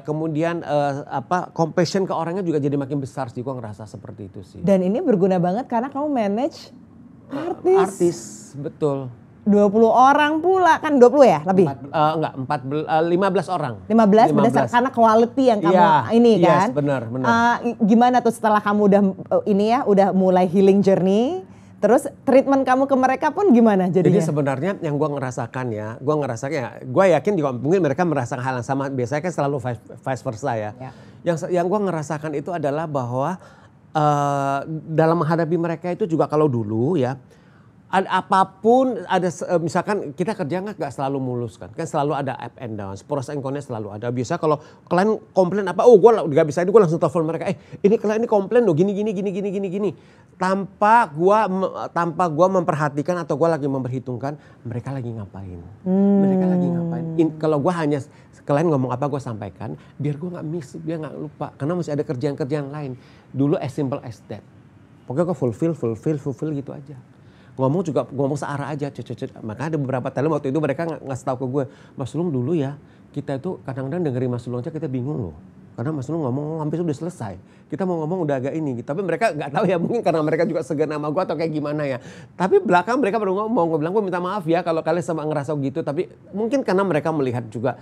kemudian compassion ke orangnya juga jadi makin besar sih, gua ngerasa seperti itu sih. Dan ini berguna banget karena kamu manage artis. Artis, betul. 20 orang pula, kan 20 ya lebih? 15 orang. 15 berdasarkan karena quality yang kamu ini kan. Yes, benar. Gimana tuh setelah kamu udah mulai healing journey, terus treatment kamu ke mereka pun gimana jadinya? Jadi sebenarnya yang gue yakin juga mungkin mereka merasakan hal yang sama. Biasanya kan selalu vice versa ya. Yang gue ngerasakan itu adalah bahwa dalam menghadapi mereka itu juga kalau dulu ya, apapun ada misalkan kita kerja nggak selalu mulus kan selalu ada up and down, pros and cons selalu ada. Biasa kalau klien komplain apa, gue nggak bisa ini, gue langsung telepon mereka, ini klien ini komplain loh gini tanpa gue memperhatikan atau gue lagi memperhitungkan mereka lagi ngapain. Kalau gue hanya klien ngomong apa gue sampaikan biar gue nggak miss, biar nggak lupa, karena masih ada kerjaan lain. Dulu as simple as that, pokoknya gue fulfill gitu aja. Ngomong searah aja, makanya ada beberapa talent waktu itu mereka ngasih tahu ke gue, Mas Sulung dulu ya, kita itu kadang-kadang dengerin Mas Sulung aja kita bingung loh. Karena Mas Sulung ngomong hampir sudah selesai, kita mau ngomong udah agak ini. Tapi mereka nggak tahu ya, mungkin karena mereka juga segan sama gue atau kayak gimana ya. Tapi belakang mereka baru ngomong, gue bilang gue minta maaf ya kalau kalian sama ngerasa gitu. Tapi mungkin karena mereka melihat juga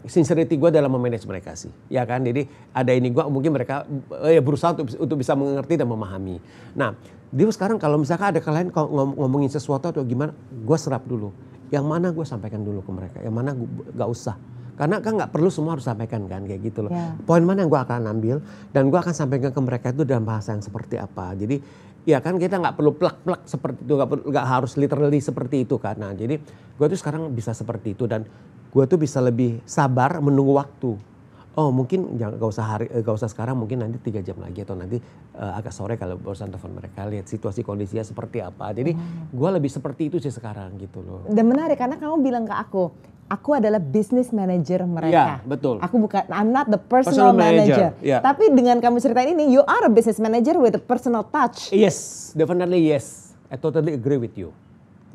sincerity gue dalam memanage mereka sih. Ya kan, jadi ada ini gue, mungkin mereka berusaha untuk bisa mengerti dan memahami. Nah, dia sekarang kalau misalkan ada kalian ngomongin sesuatu atau gimana, gue serap dulu. Yang mana gue sampaikan dulu ke mereka, yang mana gak usah. Karena kan gak perlu semua harus sampaikan kan, kayak gitu loh. Poin mana yang gue akan ambil dan gue akan sampaikan ke mereka itu dalam bahasa yang seperti apa. Jadi ya kan kita gak perlu plak-plak seperti itu, gak harus literally seperti itu kan. Nah jadi gue tuh sekarang bisa seperti itu dan gue tuh bisa lebih sabar menunggu waktu. Oh mungkin gak usah sekarang, mungkin nanti 3 jam lagi atau nanti agak sore kalau barusan telepon mereka, lihat situasi kondisinya seperti apa. Jadi gue lebih seperti itu sih sekarang gitu loh. Dan menarik karena kamu bilang ke aku adalah business manager mereka. Ya, betul. Aku bukan, I'm not the personal manager. Yeah. Tapi dengan kamu ceritain ini, you are a business manager with a personal touch. Yes, definitely yes. I totally agree with you.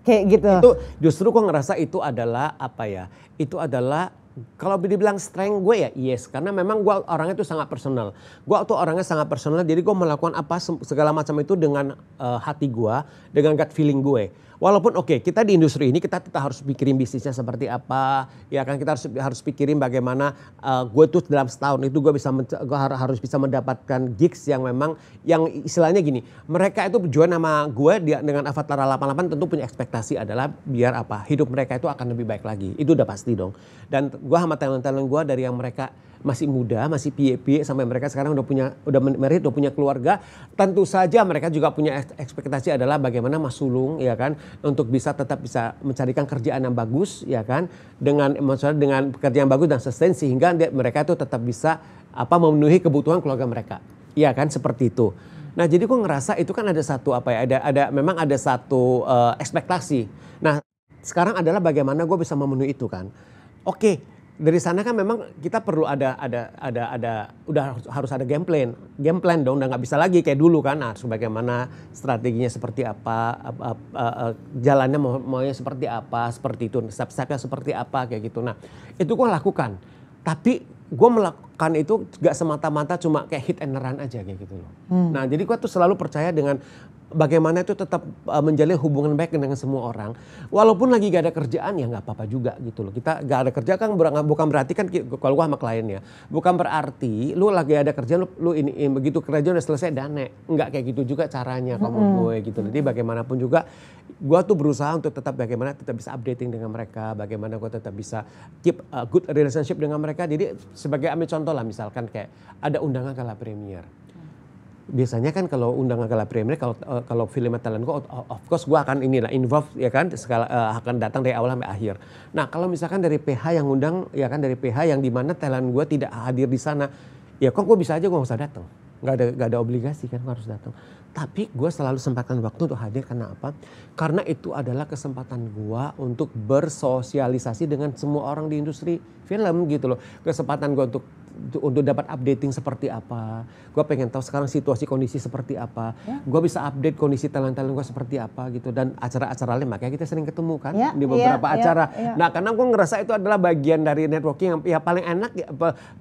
Kayak gitu. Itu justru gue ngerasa itu adalah itu adalah kalau dibilang strength gue ya yes, karena memang gue orangnya itu sangat personal. Gue tuh orangnya sangat personal, jadi gue melakukan segala macam itu dengan hati gue, dengan gut feeling gue. Walaupun kita di industri ini kita harus pikirin bisnisnya seperti apa, ya kan, kita harus pikirin bagaimana gue tuh dalam setahun itu gue harus bisa mendapatkan gigs yang memang yang istilahnya gini, mereka itu join sama gue dengan Avatar 88 tentu punya ekspektasi adalah biar hidup mereka itu akan lebih baik lagi, itu udah pasti dong. Dan gue sama talent-talent gue dari yang mereka masih muda, masih piye-piye sampai mereka sekarang udah married, udah punya keluarga. Tentu saja mereka juga punya ekspektasi adalah bagaimana Mas Sulung ya kan untuk tetap bisa mencarikan kerjaan yang bagus ya kan dengan pekerjaan yang bagus dan sustain sehingga mereka itu tetap bisa memenuhi kebutuhan keluarga mereka. Iya kan seperti itu. Nah, jadi gue ngerasa itu kan ada satu memang ada satu ekspektasi. Nah, sekarang adalah bagaimana gue bisa memenuhi itu kan. Dari sana kan memang kita perlu udah harus ada game plan dong, udah nggak bisa lagi kayak dulu kan. Nah, bagaimana strateginya seperti apa, jalannya maunya seperti apa, seperti itu, step-stepnya seperti apa kayak gitu. Nah, itu gue lakukan. Tapi gue melakukan itu gak semata-mata cuma kayak hit and run aja kayak gitu loh. Nah, jadi gue tuh selalu percaya dengan bagaimana itu tetap menjalin hubungan baik dengan semua orang. Walaupun lagi gak ada kerjaan ya gak apa-apa juga gitu loh. Kita gak ada kerja kan bukan berarti kan kalau gue sama kliennya. Bukan berarti lu lagi ada kerjaan lu ini begitu kerjaan udah selesai dane. Enggak kayak gitu juga caranya kalau gue gitu. Jadi bagaimanapun juga gue tuh berusaha untuk tetap bisa updating dengan mereka. Bagaimana gue tetap bisa keep a good relationship dengan mereka. Jadi sebagai ambil contoh lah misalkan kayak ada undangan gala premier. biasanya kan kalau undangan gala premier, kalau filmnya talent gue, of course gue akan involve ya kan, akan datang dari awal sampai akhir. Nah kalau misalkan dari PH yang undang, ya kan dari PH yang dimana talent gue tidak hadir di sana, ya kok gue bisa aja gue nggak usah datang, nggak ada obligasi kan gue harus datang. Tapi gue selalu sempatkan waktu untuk hadir karena apa? Karena itu adalah kesempatan gue untuk bersosialisasi dengan semua orang di industri film gitu loh. Kesempatan gue untuk dapat updating seperti apa. Gue pengen tahu sekarang situasi kondisi seperti apa. Ya. Gue bisa update kondisi talent-talent gue seperti apa gitu. Dan acara-acara lain makanya kita sering ketemu kan di beberapa acara. Nah karena gue ngerasa itu adalah bagian dari networking yang ya paling enak, ya,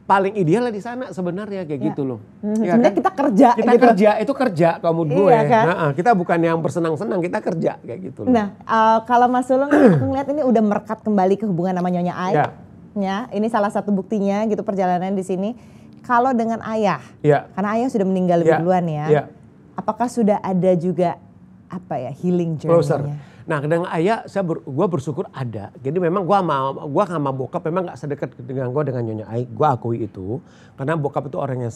paling ideal lah di sana sebenarnya kayak gitu loh. Ya, sebenarnya kan? Kita kerja. Kita gitu. Kerja, itu kerja kalau menurut gue. Kan? Nah, kita bukan yang bersenang-senang, kita kerja kayak gitu loh. Nah kalau Mas Sulung aku ngeliat ini udah merekat kembali ke hubungan sama Nyonya Ai. Ya, ini salah satu buktinya gitu perjalanan di sini. Kalau dengan ayah, karena ayah sudah meninggal lebih duluan ya. Apakah sudah ada juga apa ya healing journey-nya? Nah dengan ayah, gue bersyukur ada. Jadi memang gue sama bokap memang gak sedekat dengan gue dengan Nyonya Ai. Gue akui itu, karena bokap itu orang yang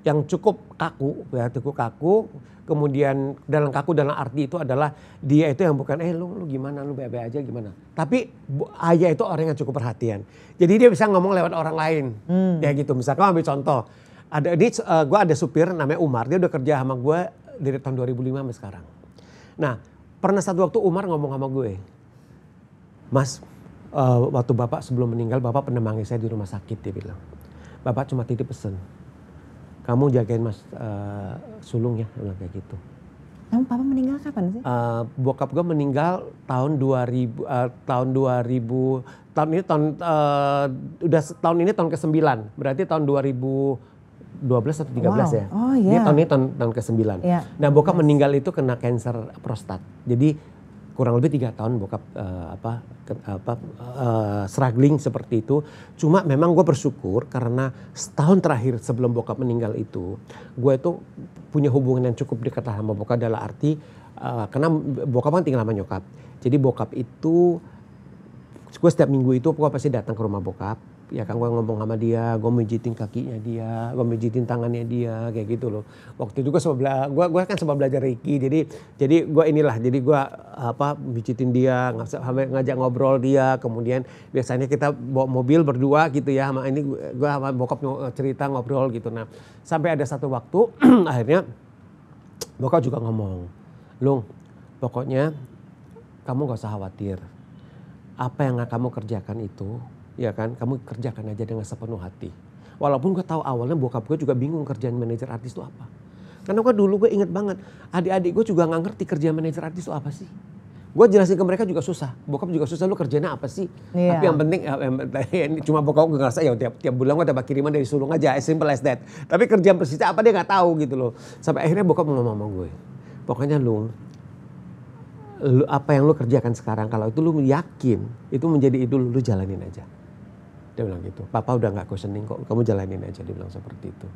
yang cukup kaku, ya cukup kaku. Kemudian dalam arti itu adalah dia itu yang bukan lu gimana, lu baik-baik aja gimana. Tapi ayah itu orang yang cukup perhatian. Jadi dia bisa ngomong lewat orang lain. Ya gitu, misalkan ambil contoh. Gue ada supir namanya Umar, dia udah kerja sama gue dari tahun 2005 sampai sekarang. Nah pernah satu waktu Umar ngomong sama gue, Mas waktu Bapak sebelum meninggal Bapak pernah manggil saya di rumah sakit, dia bilang. Bapak cuma titip pesen, kamu jagain Mas Sulung ya, bilang kayak gitu. Kamu Papa meninggal kapan sih? Bokap gue meninggal tahun 2000, tahun ini tahun ke-9, berarti tahun 2012 atau 13 ya. Oh, yeah. Dia tahun ini tahun ke-9. Yeah. Nah bokap meninggal itu kena kanker prostat. Jadi kurang lebih 3 tahun bokap struggling seperti itu. Cuma memang gue bersyukur karena setahun terakhir sebelum bokap meninggal itu, gue itu punya hubungan yang cukup dekat sama bokap dalam arti karena bokap kan tinggal sama nyokap. Jadi bokap itu, gue setiap minggu itu gue pasti datang ke rumah bokap. Ya kan gue ngomong sama dia, gue mijitin kakinya dia, gue mijitin tangannya dia, kayak gitu loh. Waktu itu gue kan sempat belajar Reiki, jadi gue mijitin dia, ngajak ngobrol dia, kemudian biasanya kita bawa mobil berdua gitu ya, sama ini gue sama bokap cerita ngobrol gitu. Nah sampai ada satu waktu akhirnya bokap juga ngomong, Lung, pokoknya kamu gak usah khawatir, apa yang kamu kerjakan itu, ya kan, kamu kerjakan aja dengan sepenuh hati. Walaupun gue tahu awalnya bokap gue juga bingung kerjaan manajer artis itu apa. Karena dulu gue inget banget, adik-adik gue juga gak ngerti kerjaan manajer artis itu apa sih. Gue jelasin ke mereka juga susah, bokap juga susah, lu kerjanya apa sih. Yeah. Tapi yang penting, cuma bokap gue ngerasa ya tiap bulan gue dapat kiriman dari Sulung aja, as simple as that. Tapi kerjaan persisnya apa dia gak tahu gitu loh. Sampai akhirnya bokap ngomong sama gue, pokoknya lu apa yang lu kerjakan sekarang, kalau itu lu yakin itu menjadi idol, lu jalanin aja. Dia bilang gitu, Papa udah gak questioning kok, kamu jalanin aja, dia bilang seperti itu.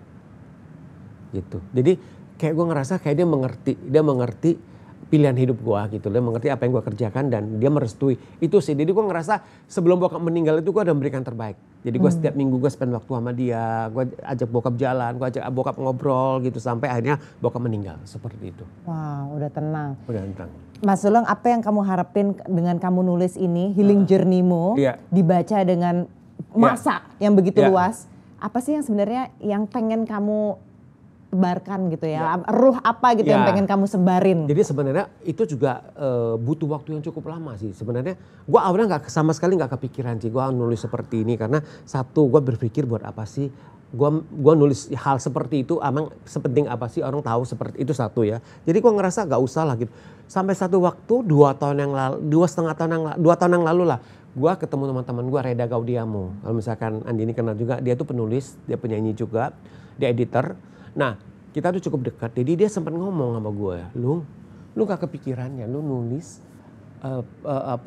Gitu. Jadi kayak gue ngerasa kayak dia mengerti pilihan hidup gue gitu. Dia mengerti apa yang gue kerjakan dan dia merestui. Itu sih, jadi gue ngerasa sebelum bokap meninggal itu gue udah memberikan terbaik. Jadi gue setiap minggu gue spend waktu sama dia, gue ajak bokap jalan, gue ajak bokap ngobrol gitu. Sampai akhirnya bokap meninggal, seperti itu. Wow, udah tenang. Udah tenang. Mas Sulung, apa yang kamu harapin dengan kamu nulis ini, healing journey-mu, dibaca dengan masa yang begitu luas, apa sih yang sebenarnya yang pengen kamu sebarkan gitu ya, ruh apa gitu yang pengen kamu sebarin? Jadi sebenarnya itu juga butuh waktu yang cukup lama sih. Sebenarnya gue awalnya sama sekali nggak kepikiran sih gue nulis seperti ini, karena satu gue berpikir buat apa sih gue nulis hal seperti itu, emang sepenting apa sih orang tahu seperti itu, satu ya. Jadi gue ngerasa nggak usah lah gitu. Sampai satu waktu 2 tahun yang lalu lah, gue ketemu teman-teman gue, Reda Gaudiamo. Kalau misalkan Andini kenal juga, dia tuh penulis, dia penyanyi juga, dia editor. Nah kita tuh cukup dekat, jadi dia sempat ngomong sama gue, lu gak kepikirannya, lu nulis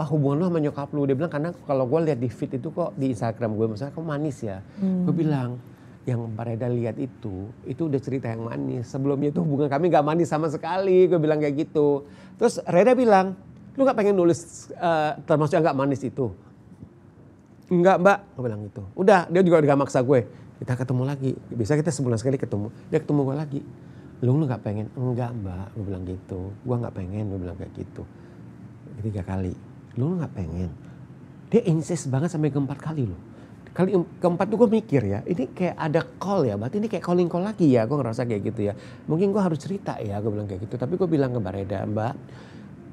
hubungan lu sama nyokap lu. Dia bilang karena kalau gue lihat di feed itu kok di Instagram gue, misalnya kamu manis ya. Gue bilang yang Pak Reda lihat itu udah cerita yang manis. Sebelumnya itu hubungan kami gak manis sama sekali, gue bilang kayak gitu. Terus Reda bilang, lu gak pengen nulis termasuk yang gak manis itu? Enggak Mbak, gue bilang gitu. Udah, dia juga gak maksa gue. Kita ketemu lagi. Biasa kita sebulan sekali ketemu. Dia ketemu gue lagi. Lu nggak pengen? Enggak mbak, gue bilang gitu. Gue nggak pengen, gue bilang kayak gitu. 3 kali. Lu nggak pengen? Dia insist banget sampai ke 4 kali loh. Kali keempat tuh gue mikir ya, ini kayak ada call ya, berarti ini kayak calling call lagi ya, gue ngerasa kayak gitu ya. Mungkin gue harus cerita ya, gue bilang kayak gitu. Tapi gue bilang ke Mbak Reda, Mbak,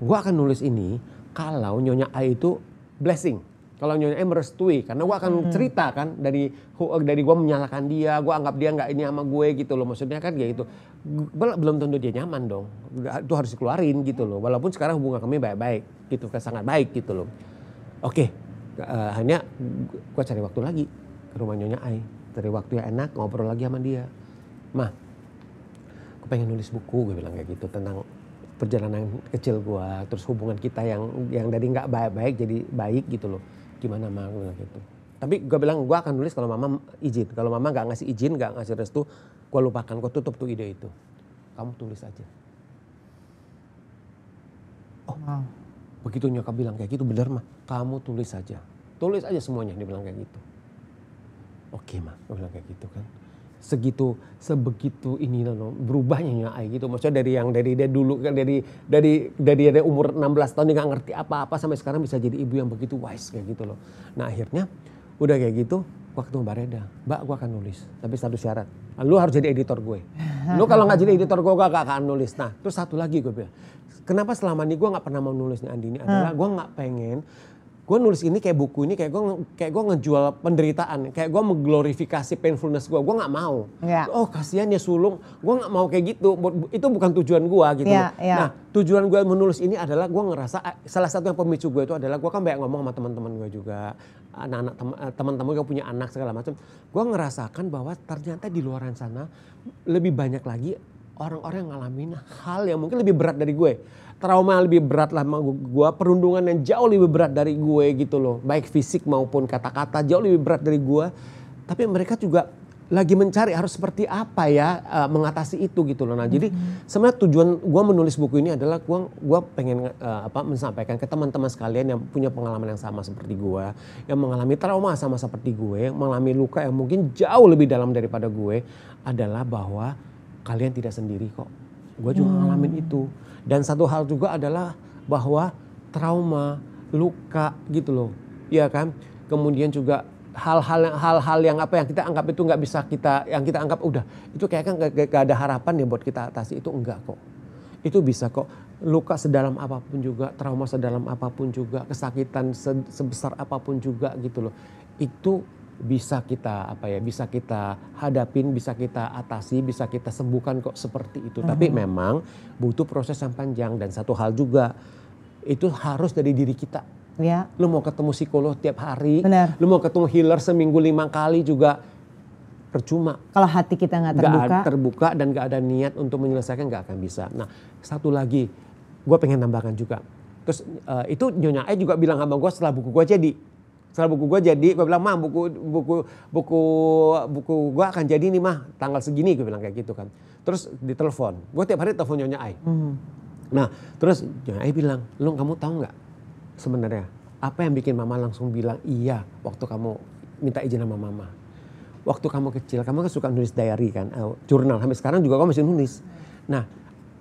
gue akan nulis ini kalau Nyonya A itu blessing. Kalau Nyonya A merestui, karena gue akan cerita kan dari gue menyalahkan dia, gue anggap dia nggak ini sama gue gitu loh. Maksudnya kan kayak gitu. Belum tentu dia nyaman dong, itu harus dikeluarin gitu loh. Walaupun sekarang hubungan kami baik-baik gitu, sangat baik gitu loh. Oke. Hanya gue cari waktu lagi ke rumah Nyonya Ai, cari waktu yang enak ngobrol lagi sama dia. Mah, gue pengen nulis buku, gue bilang kayak gitu tentang perjalanan kecil gue, terus hubungan kita yang dari nggak baik-baik jadi baik gitu loh. Gimana mah, gue bilang gitu. Tapi gue bilang gue akan nulis kalau mama izin. Kalau mama nggak ngasih izin, nggak ngasih restu, gue lupakan, gue tutup tuh ide itu. Kamu tulis aja. Oh. Wow. Begitu nyokap bilang kayak gitu, bener mah, kamu tulis aja semuanya, dia bilang kayak gitu. Oke mah, gue bilang kayak gitu kan. Sebegitu ini loh, berubahnya Nyonya Ai gitu. Maksudnya dari dia dulu kan dari dia umur 16 tahun dia gak ngerti apa-apa sampai sekarang bisa jadi ibu yang begitu wise kayak gitu loh. Nah akhirnya udah kayak gitu, gue ketemu Mbak Reda, Mbak gue akan nulis, tapi satu syarat, lu harus jadi editor gue. Lu kalau gak jadi editor gue gak akan nulis. Nah terus satu lagi gue bilang, kenapa selama ini gue gak pernah mau nulis nih Andini adalah gue gak pengen, gue nulis ini kayak buku ini kayak gue ngejual penderitaan, kayak gue mengglorifikasi painfulness gue gak mau. Yeah. Oh kasihan ya sulung, gue gak mau kayak gitu, itu bukan tujuan gue gitu. Yeah, yeah. Nah tujuan gue menulis ini adalah gue ngerasa, salah satu yang pemicu gue itu adalah gue kan banyak ngomong sama teman-teman gue juga, anak-anak teman-teman gue punya anak segala macam. Gue ngerasakan bahwa ternyata di luar sana lebih banyak lagi orang-orang yang ngalamin hal yang mungkin lebih berat dari gue. Trauma lebih berat lah sama gue, perundungan yang jauh lebih berat dari gue gitu loh. Baik fisik maupun kata-kata jauh lebih berat dari gue. Tapi mereka juga lagi mencari harus seperti apa ya mengatasi itu gitu loh. Nah jadi sebenarnya tujuan gue menulis buku ini adalah gue pengen menyampaikan ke teman-teman sekalian yang punya pengalaman yang sama seperti gue. Yang mengalami trauma sama seperti gue, mengalami luka yang mungkin jauh lebih dalam daripada gue. Adalah bahwa kalian tidak sendiri kok. Gue juga ngalamin itu. Dan satu hal juga adalah bahwa trauma, luka gitu loh. Iya kan? Kemudian juga hal-hal yang apa yang kita anggap itu nggak bisa yang kita anggap udah itu kayak kan gak ada harapan ya buat kita atasi, itu enggak kok. Itu bisa kok. Luka sedalam apapun juga, trauma sedalam apapun juga, kesakitan sebesar apapun juga gitu loh. Itu bisa kita bisa kita hadapin, bisa kita atasi, bisa kita sembuhkan kok seperti itu. Tapi memang butuh proses yang panjang. Dan satu hal juga, itu harus dari diri kita. Ya. Lu mau ketemu psikolog tiap hari, benar. Lu mau ketemu healer seminggu 5 kali juga percuma. Kalau hati kita nggak terbuka dan nggak ada niat untuk menyelesaikan, nggak akan bisa. Nah satu lagi, gue pengen tambahkan juga. Terus itu Nyonya Ai juga bilang sama gue setelah buku gue jadi. Setelah buku gue jadi, gue bilang, Mah buku gue akan jadi nih Mah, tanggal segini, gue bilang kayak gitu kan. Terus ditelepon, gue tiap hari telepon Nyonya Ai. Nah terus Nyonya Ai bilang, kamu tahu nggak sebenarnya apa yang bikin Mama langsung bilang iya waktu kamu minta izin sama Mama. Waktu kamu kecil, kamu kan suka nulis diary kan, jurnal, sampai sekarang juga kamu masih nulis. Nah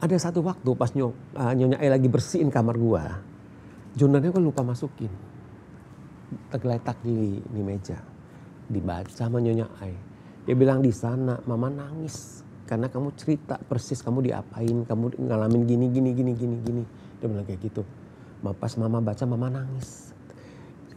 ada satu waktu pas Nyonya Ai lagi bersihin kamar gue, jurnalnya gue lupa masukin. Tergeletak di meja, dibaca sama Nyonya Ai. Dia bilang di sana Mama nangis karena kamu cerita persis kamu diapain, kamu ngalamin gini. Dia bilang kayak gitu. Pas Mama baca Mama nangis.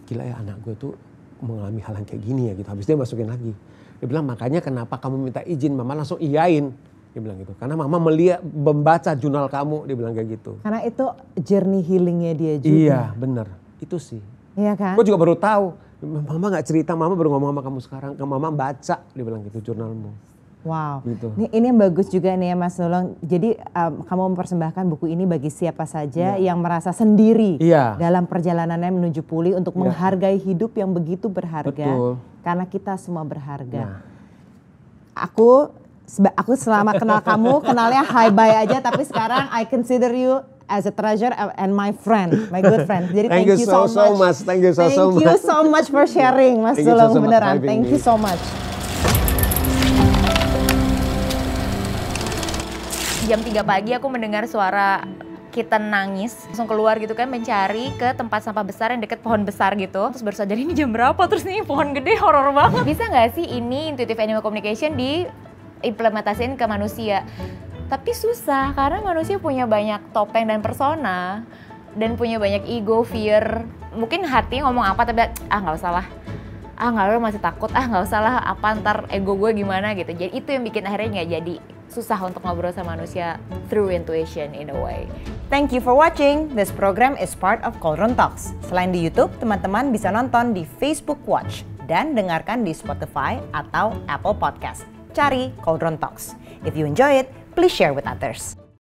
Gila ya anak gue tuh mengalami hal yang kayak gini ya gitu. Habis dia masukin lagi. Dia bilang makanya kenapa kamu minta izin, Mama langsung iyain. Dia bilang gitu. Karena Mama membaca jurnal kamu, dia bilang kayak gitu. Karena itu journey healingnya dia juga. Iya benar, itu sih. Iya kan? Gue juga baru tahu, Mama gak cerita, Mama baru ngomong sama kamu sekarang, Mama baca, dia bilang gitu jurnalmu. Wow, gitu. Ini yang bagus juga nih ya Mas Sulung. Jadi kamu mempersembahkan buku ini bagi siapa saja yang merasa sendiri dalam perjalanannya menuju pulih untuk menghargai hidup yang begitu berharga. Betul. Karena kita semua berharga. Aku selama kenal kamu, kenalnya hi bye aja, tapi sekarang I consider you as a treasure and my friend, my good friend. Jadi thank you so much. Thank you so much for sharing Mas Sulung, beneran. Thank you so much. jam 3 pagi aku mendengar suara kitten nangis, langsung keluar gitu kan, mencari ke tempat sampah besar yang deket pohon besar gitu. Terus baru sadar ini jam berapa, terus nih pohon gede, horor banget. Bisa nggak sih ini intuitive animal communication diimplementasiin ke manusia? Tapi susah karena manusia punya banyak topeng dan persona dan punya banyak ego, fear. Mungkin hati ngomong apa tapi nggak usah lah. Nggak, lo masih takut, nggak usah lah, apa ntar ego gue gimana gitu. Jadi itu yang bikin akhirnya nggak jadi susah untuk ngobrol sama manusia through intuition in a way. Thank you for watching. This program is part of Cauldron Talks. Selain di YouTube, teman-teman bisa nonton di Facebook Watch dan dengarkan di Spotify atau Apple Podcast. Cari Cauldron Talks. If you enjoy it, please share with others.